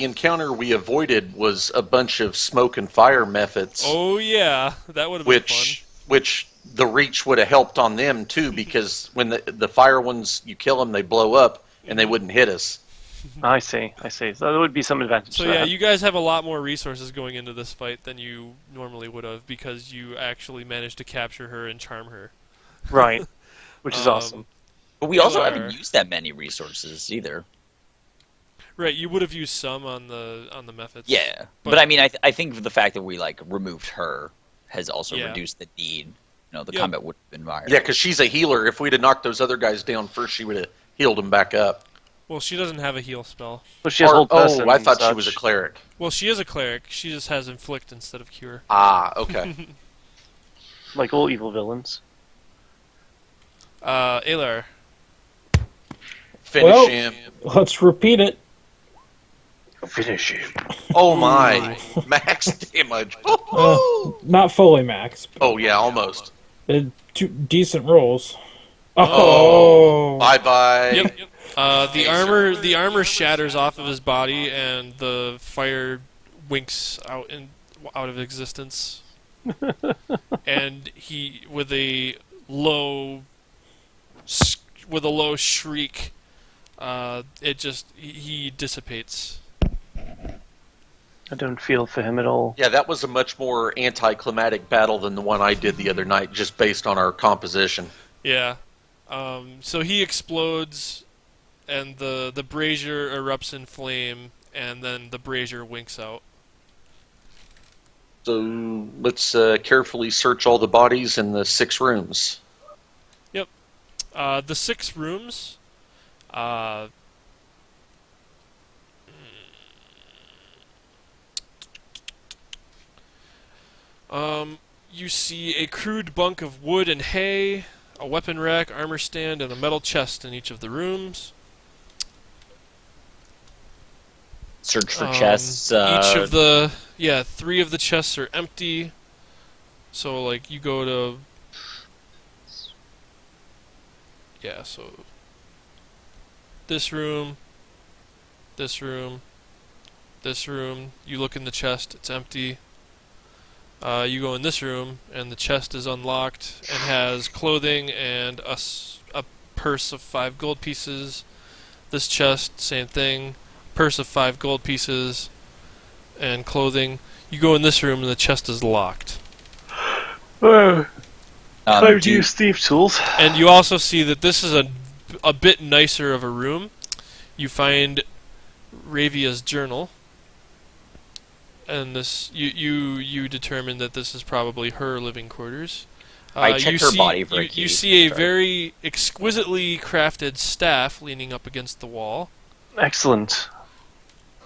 encounter we avoided was a bunch of smoke and fire methods, Oh yeah, that would have been which Which the reach would have helped on them too, because when the fire ones, you kill them, they blow up, and they wouldn't hit us. I see. So there would be some advantage. So to yeah, that. you guys have a lot more resources going into this fight than you normally would have, because you actually managed to capture her and charm her. Right, which is awesome. But we also haven't used that many resources either. Right, you would have used some on the methods. Yeah, but I mean, I think the fact that we like removed her has also reduced the need. The combat would have been higher. Yeah, because she's a healer. If we'd have knocked those other guys down first, she would have healed them back up. Well, she doesn't have a heal spell. Well, she has hold person. Oh, I thought she such. was a cleric. Well, she is a cleric. She just has inflict instead of cure. Ah, okay. Like all evil villains. Alar. Finish him. Let's repeat it. Finish him. Oh my. Max damage. Not fully max. Oh yeah, almost. Two decent rolls. Oh. Bye-bye. Yep. The armor shatters off of his body, and the fire winks out of existence. And he, with a low shriek, he dissipates. I don't feel for him at all. Yeah, that was a much more anticlimactic battle than the one I did the other night, just based on our composition. Yeah. So he explodes, and the brazier erupts in flame, and then the brazier winks out. So let's carefully search all the bodies in the 6 rooms. Yep. The 6 rooms. You see a crude bunk of wood and hay, a weapon rack, armor stand, and a metal chest in each of the rooms. Search for chests. Each of the 3 of the chests are empty. So like you go to so this room, this room, this room. You look in the chest; it's empty. You go in this room, and the chest is unlocked and has clothing and a purse of 5 gold pieces. This chest, same thing, purse of 5 gold pieces and clothing. You go in this room, and the chest is locked. How do you use thief tools? And you also see that this is a bit nicer of a room. You find Ravia's journal. And this, you determine that this is probably her living quarters. I checked her body for a key. You see a very exquisitely crafted staff leaning up against the wall. Excellent.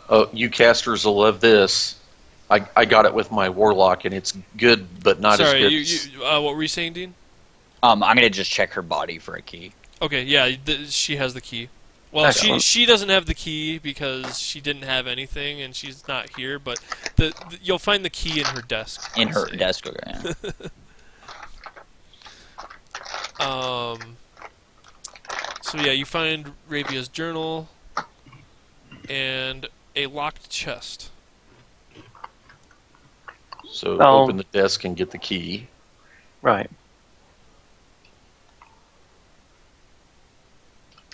Oh, you casters will love this. I got it with my warlock, and it's good, but not as good. Sorry, what were you saying, Dean? I'm gonna just check her body for a key. Okay, yeah, she has the key. Well, she doesn't have the key because she didn't have anything, and she's not here. But you'll find the key in her desk. In her desk, okay. Yeah. So yeah, you find Ravia's journal and a locked chest. So open the desk and get the key. Right.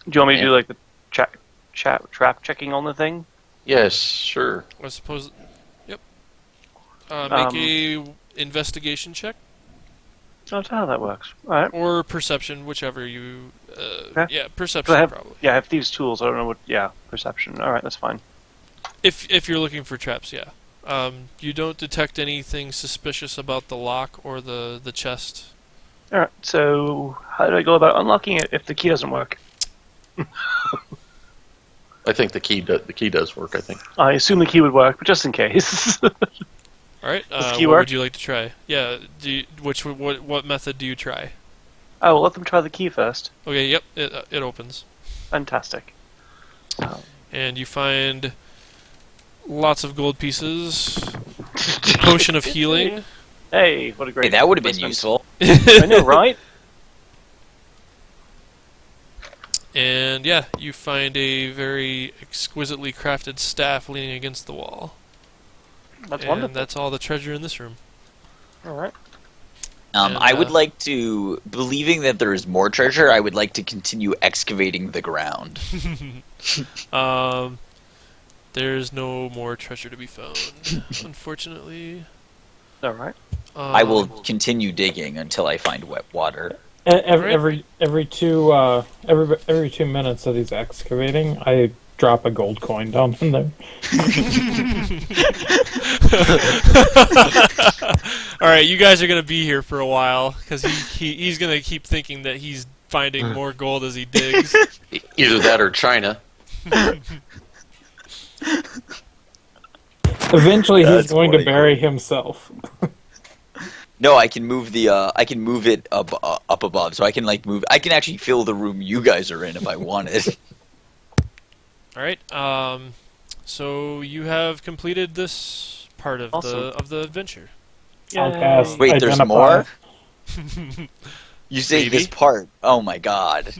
Do you want me to do like the trap checking on the thing? Yes, sure. I suppose. Yep. Make a investigation check. That's how that works. All right. Or perception, whichever you. Okay. Yeah, perception probably. Yeah, I have thieves' tools. I don't know what. Yeah, perception. All right, that's fine. If you're looking for traps, yeah. You don't detect anything suspicious about the lock or the chest. All right. So how do I go about unlocking it if the key doesn't work? I think the key does work. I think. I assume the key would work, but just in case. All right. Does the key what work? would you like to try? Yeah. What method do you try? Oh, let them try the key first. Okay. Yep. It opens. Fantastic. And you find lots of gold pieces. Potion of healing. Hey, what a great. Hey, that would have been investment. useful. I know, right? And yeah, you find a very exquisitely crafted staff leaning against the wall. That's and wonderful. that's all the treasure in this room. All right. I would like to, believing that there is more treasure, I would like to continue excavating the ground. There's no more treasure to be found, unfortunately. All right. I will continue digging until I find wet water. Every 2 minutes of these excavating, I drop a gold coin down in there. All right, you guys are gonna be here for a while because he's gonna keep thinking that he's finding more gold as he digs. Either that or China. Eventually, he's That's going to funny. bury himself. No, I can move I can move it up above, so I can I can actually fill the room you guys are in if I wanted. All right. So you have completed this part of the adventure. I'll cast Wait, there's Identify. more? You say Maybe. this part? Oh my god.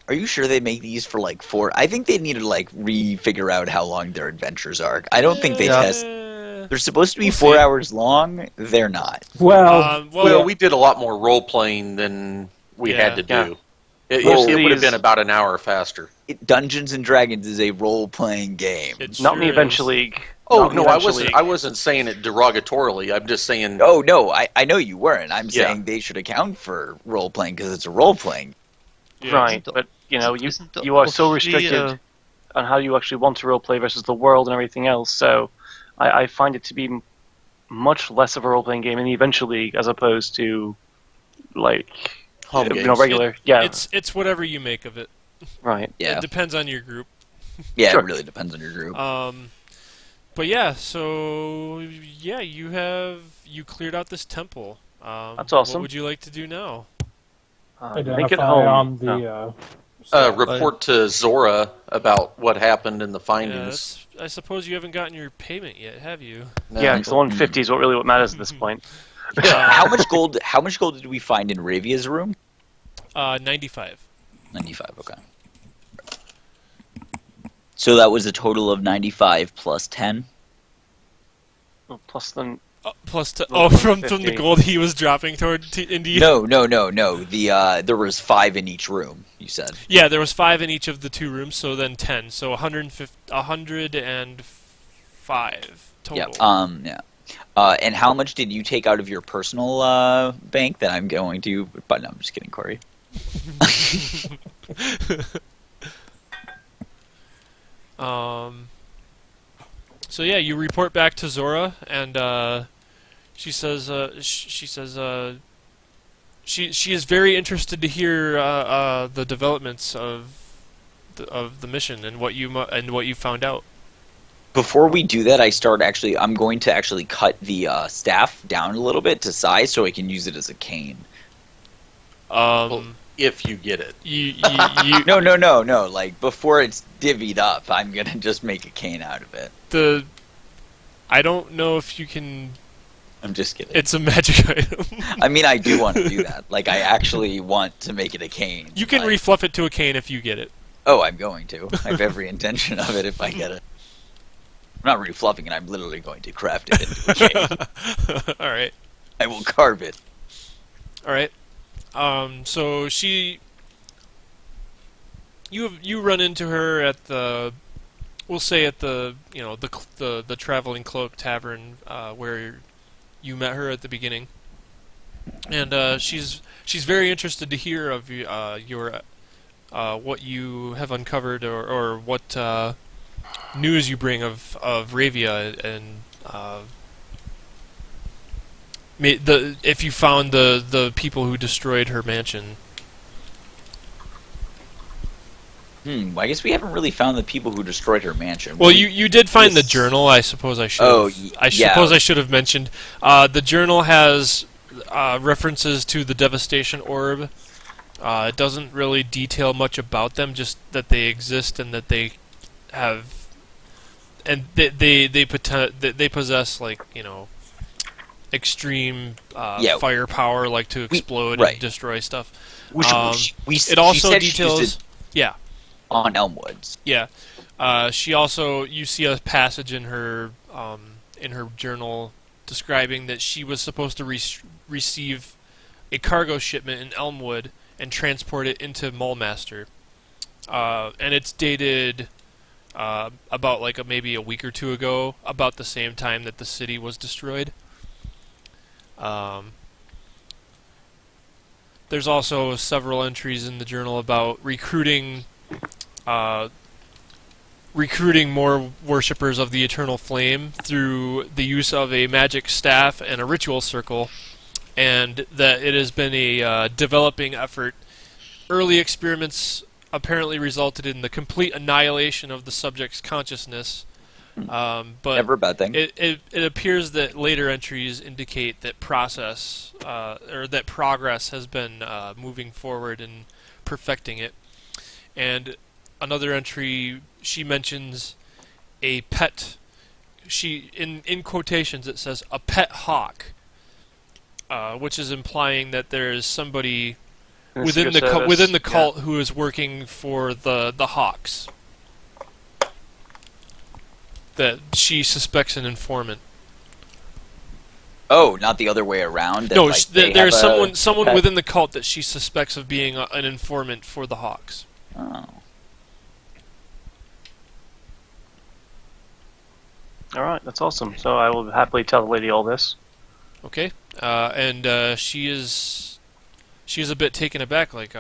Are you sure they make these for like 4? I think they need to like re-figure out how long their adventures are. I don't think they test. They're supposed to be We'll 4 see. hours long. They're not. Well, Well, we did a lot more role playing than we had to do. Yeah. It Most would of have these- been about an hour faster. Dungeons and Dragons is a role-playing game. It Not in the sure Adventure is. League. Oh Not in the no, I Adventure wasn't. League. I wasn't saying it derogatorily. I'm just saying. Oh no, I know you weren't. I'm Yeah. saying they should account for role-playing because it's a role-playing. Yeah. Right, but you Isn't you are so officially, restricted on how you actually want to roleplay versus the world and everything else. So I find it to be much less of a role-playing game in the Adventure League as opposed to like Home you know games. regular. Yeah, It's whatever you make of it. right. Yeah, It depends on your group. yeah, Sure. it really depends on your group. But yeah, so yeah, you cleared out this temple. That's awesome. What would you like to do now? Make it identify home. on the. No. Report to Zora about what happened in the Yeah, findings. I suppose you haven't gotten your payment yet, have you? No. Yeah, because the 150 is what matters at this point. How much gold? How much gold did we find in Ravia's room? 95. 95. Okay. So that was a total of 95 plus 10. Well, plus then Plus, Well, from the 150. gold he was dropping into you. No. The there was 5 in each room. You said. Yeah, there was 5 in each of the 2 rooms, so then 10. So 105 total. Yeah. And how much did you take out of your personal bank that I'm going to? But no, I'm just kidding, Corey. So yeah, you report back to Zora, and she says she is very interested to hear the developments of the mission and what you found out. Before we do that, I'm going to actually cut the staff down a little bit to size so I can use it as a cane. If you get it. You No. Like, before it's divvied up, I'm going to just make a cane out of it. I don't know if you can. I'm just kidding. It's a magic item. I mean, I do want to do that. Like, I actually want to make it a cane. You can like, refluff it to a cane if you get it. Oh, I'm going to. I have every intention of it if I get it. I'm not refluffing it. I'm literally going to craft it into a cane. All right. I will carve it. All right. So you run into her at the, we'll say at the the Traveling Cloak Tavern where you met her at the beginning, and she's very interested to hear of your what you have uncovered or what news you bring of Ravia and if you found the people who destroyed her mansion. I guess we haven't really found the people who destroyed her mansion. Well, you did find the Yes. journal. I suppose I should. Oh, yeah. suppose I should have mentioned. The journal has references to the devastation orb. It doesn't really detail much about them, just that they exist and that they have, and they possess like extreme firepower, like to explode right. and destroy stuff. Which, It also she said she used details. it Yeah. on Elmwoods. Yeah, she also, you see a passage in her journal describing that she was supposed to receive a cargo shipment in Elmwood and transport it into Mulmaster. And it's dated about like maybe a week or two ago, about the same time that the city was destroyed. There's also several entries in the journal about recruiting more worshippers of the Eternal Flame through the use of a magic staff and a ritual circle, and that it has been a developing effort. Early experiments apparently resulted in the complete annihilation of the subject's consciousness, but Never a bad thing. It appears that later entries indicate that that progress has been moving forward and perfecting it. And another entry, she mentions a pet. In quotations it says a pet hawk, which is implying that there is somebody within the cult who is working for the Hawks, that she suspects an informant. Oh, not the other way around? No, there's someone within the cult that she suspects of being an informant for the Hawks. Oh. Alright, that's awesome. So I will happily tell the lady all this. Okay, and she is a bit taken aback. Like,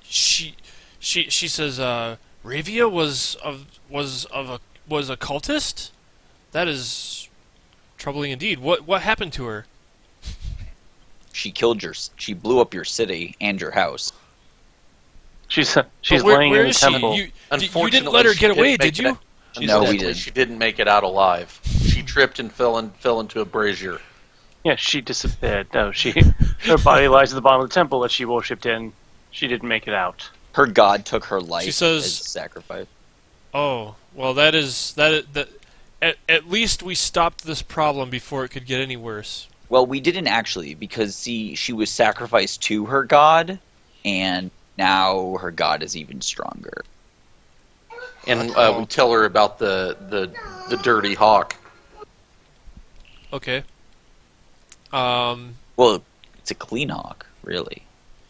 she says, Ravia was a cultist? That is troubling indeed. What happened to her? She blew up your city and your house. She's laying in the temple. You didn't let her get away, did you? No, we didn't. She didn't make it out alive. She tripped and fell into a brazier. Yeah, she disappeared. No, her body lies at the bottom of the temple that she worshipped in. She didn't make it out. Her god took her life She says, as sacrifice. Oh, well, that at least we stopped this problem before it could get any worse. Well, we didn't actually, because she was sacrificed to her god, and now her god is even stronger. And we tell her about the dirty hawk. Okay. Well, it's a clean hawk, really.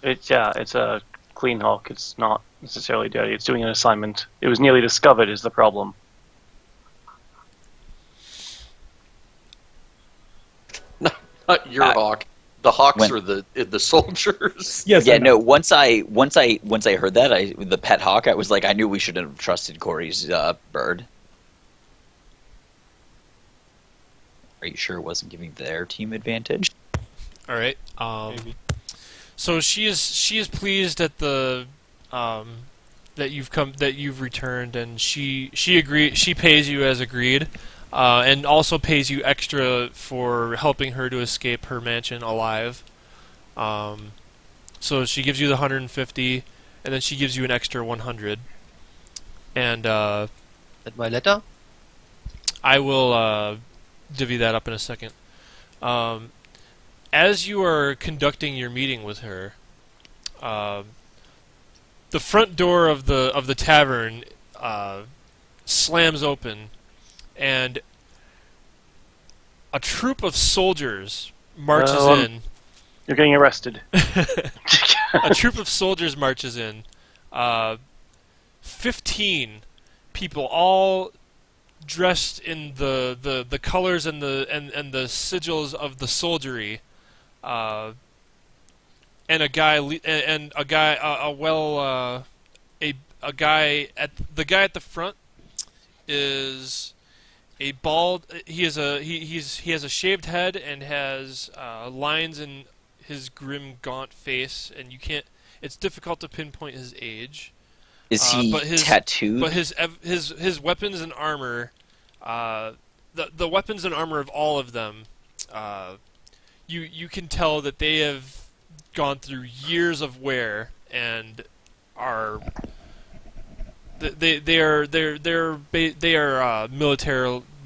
It's a clean hawk. It's not necessarily dirty. It's doing an assignment. It was nearly discovered is the problem. Not your hawk. The hawks are the soldiers. Yes. Yeah. No. Once I heard that, the pet hawk, I was like, I knew we shouldn't have trusted Corey's bird. Are you sure it wasn't giving their team advantage? All right. Maybe. So she is pleased at the that you've returned, and she pays you as agreed, and also pays you extra for helping her to escape her mansion alive. So she gives you the 150, and then she gives you an extra 100. And And my letter? I will divvy that up in a second. As you are conducting your meeting with her, the front door of the tavern slams open, and a troop of soldiers marches in. You're getting arrested. A troop of soldiers marches in. 15 people, all dressed in the colors and the sigils of the soldiery, and a guy at the front is a bald. He has a shaved head and has lines in his grim, gaunt face, and it's difficult to pinpoint his age. Is he tattooed? But his weapons and armor, the weapons and armor of all of them, you can tell that they have gone through years of wear and are they are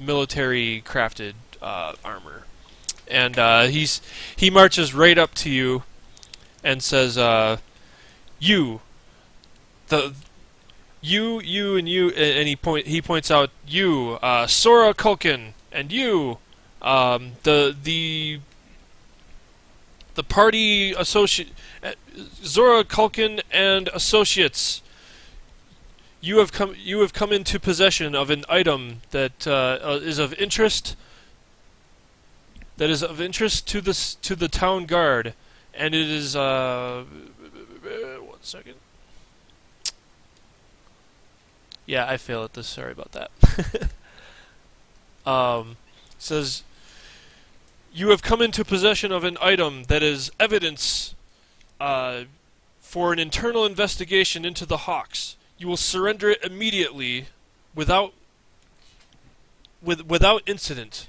military crafted armor, and he marches right up to you and says, you, and he points out you, Sora Culkin And you, the party associate, Zora Culkin and Associates. You have come into possession of an item that is of interest. That is of interest to the town guard, and it is 1 second. Yeah, I fail at this. Sorry about that. Says you have come into possession of an item that is evidence for an internal investigation into the Hawks. You will surrender it immediately, without incident.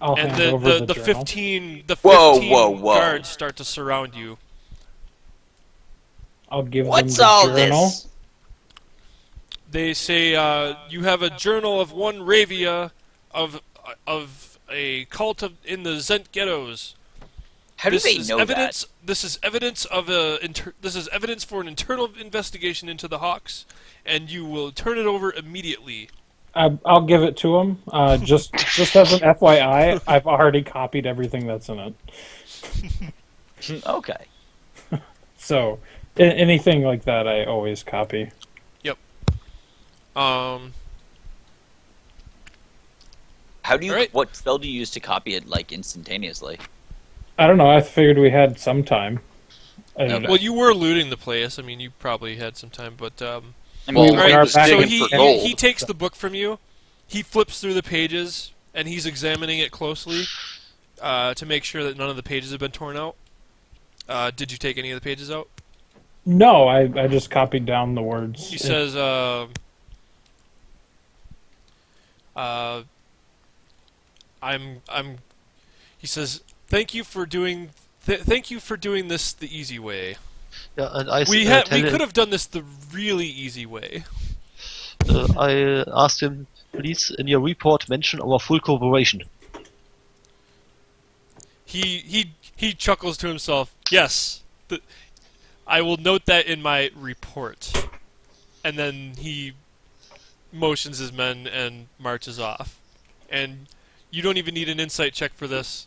And the 15 guards start to surround you. I'll give What's them the all journal. this? They say you have a journal of one Ravia of a cult in the Zent ghettos. How do they know evidence, that? This is evidence of this is evidence for an internal investigation into the Hawks, and you will turn it over immediately. I'll give it to him. Just as an FYI, I've already copied everything that's in it. Okay. So anything like that, I always copy. Yep. How do you? Right. What spell do you use to copy it like instantaneously? I don't know. I figured we had some time. Okay. Well, you were looting the place. I mean, you probably had some time, but I mean, Well, right. we are So back digging for gold. he takes the book from you. He flips through the pages and he's examining it closely to make sure that none of the pages have been torn out. Did you take any of the pages out? No, I just copied down the words. He says, He says, "Thank you for doing this the easy way. Yeah, and I We tell we him, could have done this the really easy way." I asked him, please, in your report, mention our full cooperation. He chuckles to himself. Yes, I will note that in my report. And then he motions his men and marches off. And you don't even need an insight check for this.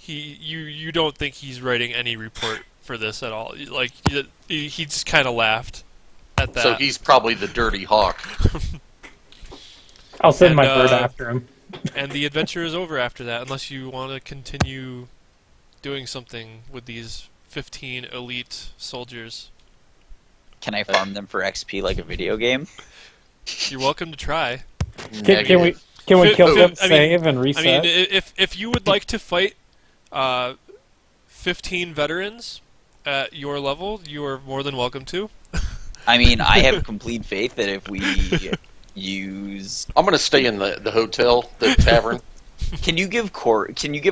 You don't think he's writing any report for this at all. Like he just kind of laughed at that. So he's probably the dirty hawk. I'll send and, my bird after him. And the adventure is over after that, unless you want to continue doing something with these 15 elite soldiers. Can I farm them for XP like a video game? You're welcome to try. Can we kill them, save, and reset? I mean, if you would like to fight 15 veterans at your level, you are more than welcome to. I mean, I have complete faith that if we use... I'm going to stay in the hotel, the tavern. Can you give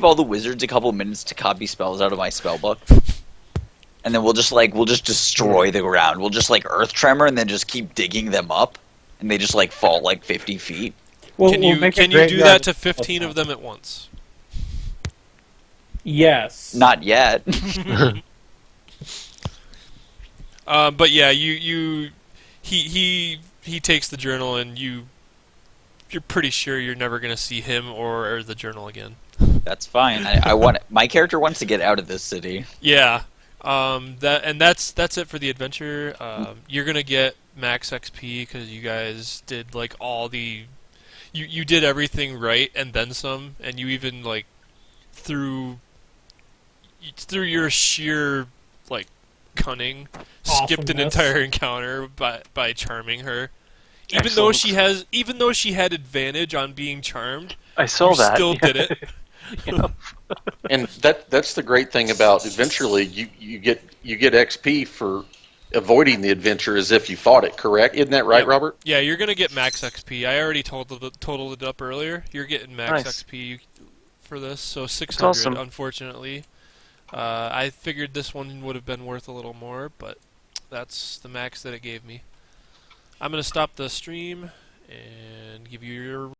all the wizards a couple minutes to copy spells out of my spell book? And then we'll just destroy the ground. We'll just earth tremor and then just keep digging them up, and they just fall 50 feet. Can you do that to 15 of them at once? Yes. Not yet. But yeah, he takes the journal, and you're pretty sure you're never gonna see him or the journal again. That's fine. My character wants to get out of this city. Yeah. That's it for the adventure. You're gonna get max XP because you guys did all the, you did everything right and then some, and you even through your sheer cunning skipped an entire encounter by charming her. Even though she had advantage on being charmed, I saw that. Still did it. And that's the great thing about Adventure League. You get XP for avoiding the adventure as if you fought it. Correct? Isn't that right, Robert? Yeah, you're gonna get max XP. I already totaled it up earlier. You're getting max Nice. XP for this, so 600. awesome. Unfortunately, I figured this one would have been worth a little more, but that's the max that it gave me. I'm gonna stop the stream and give you your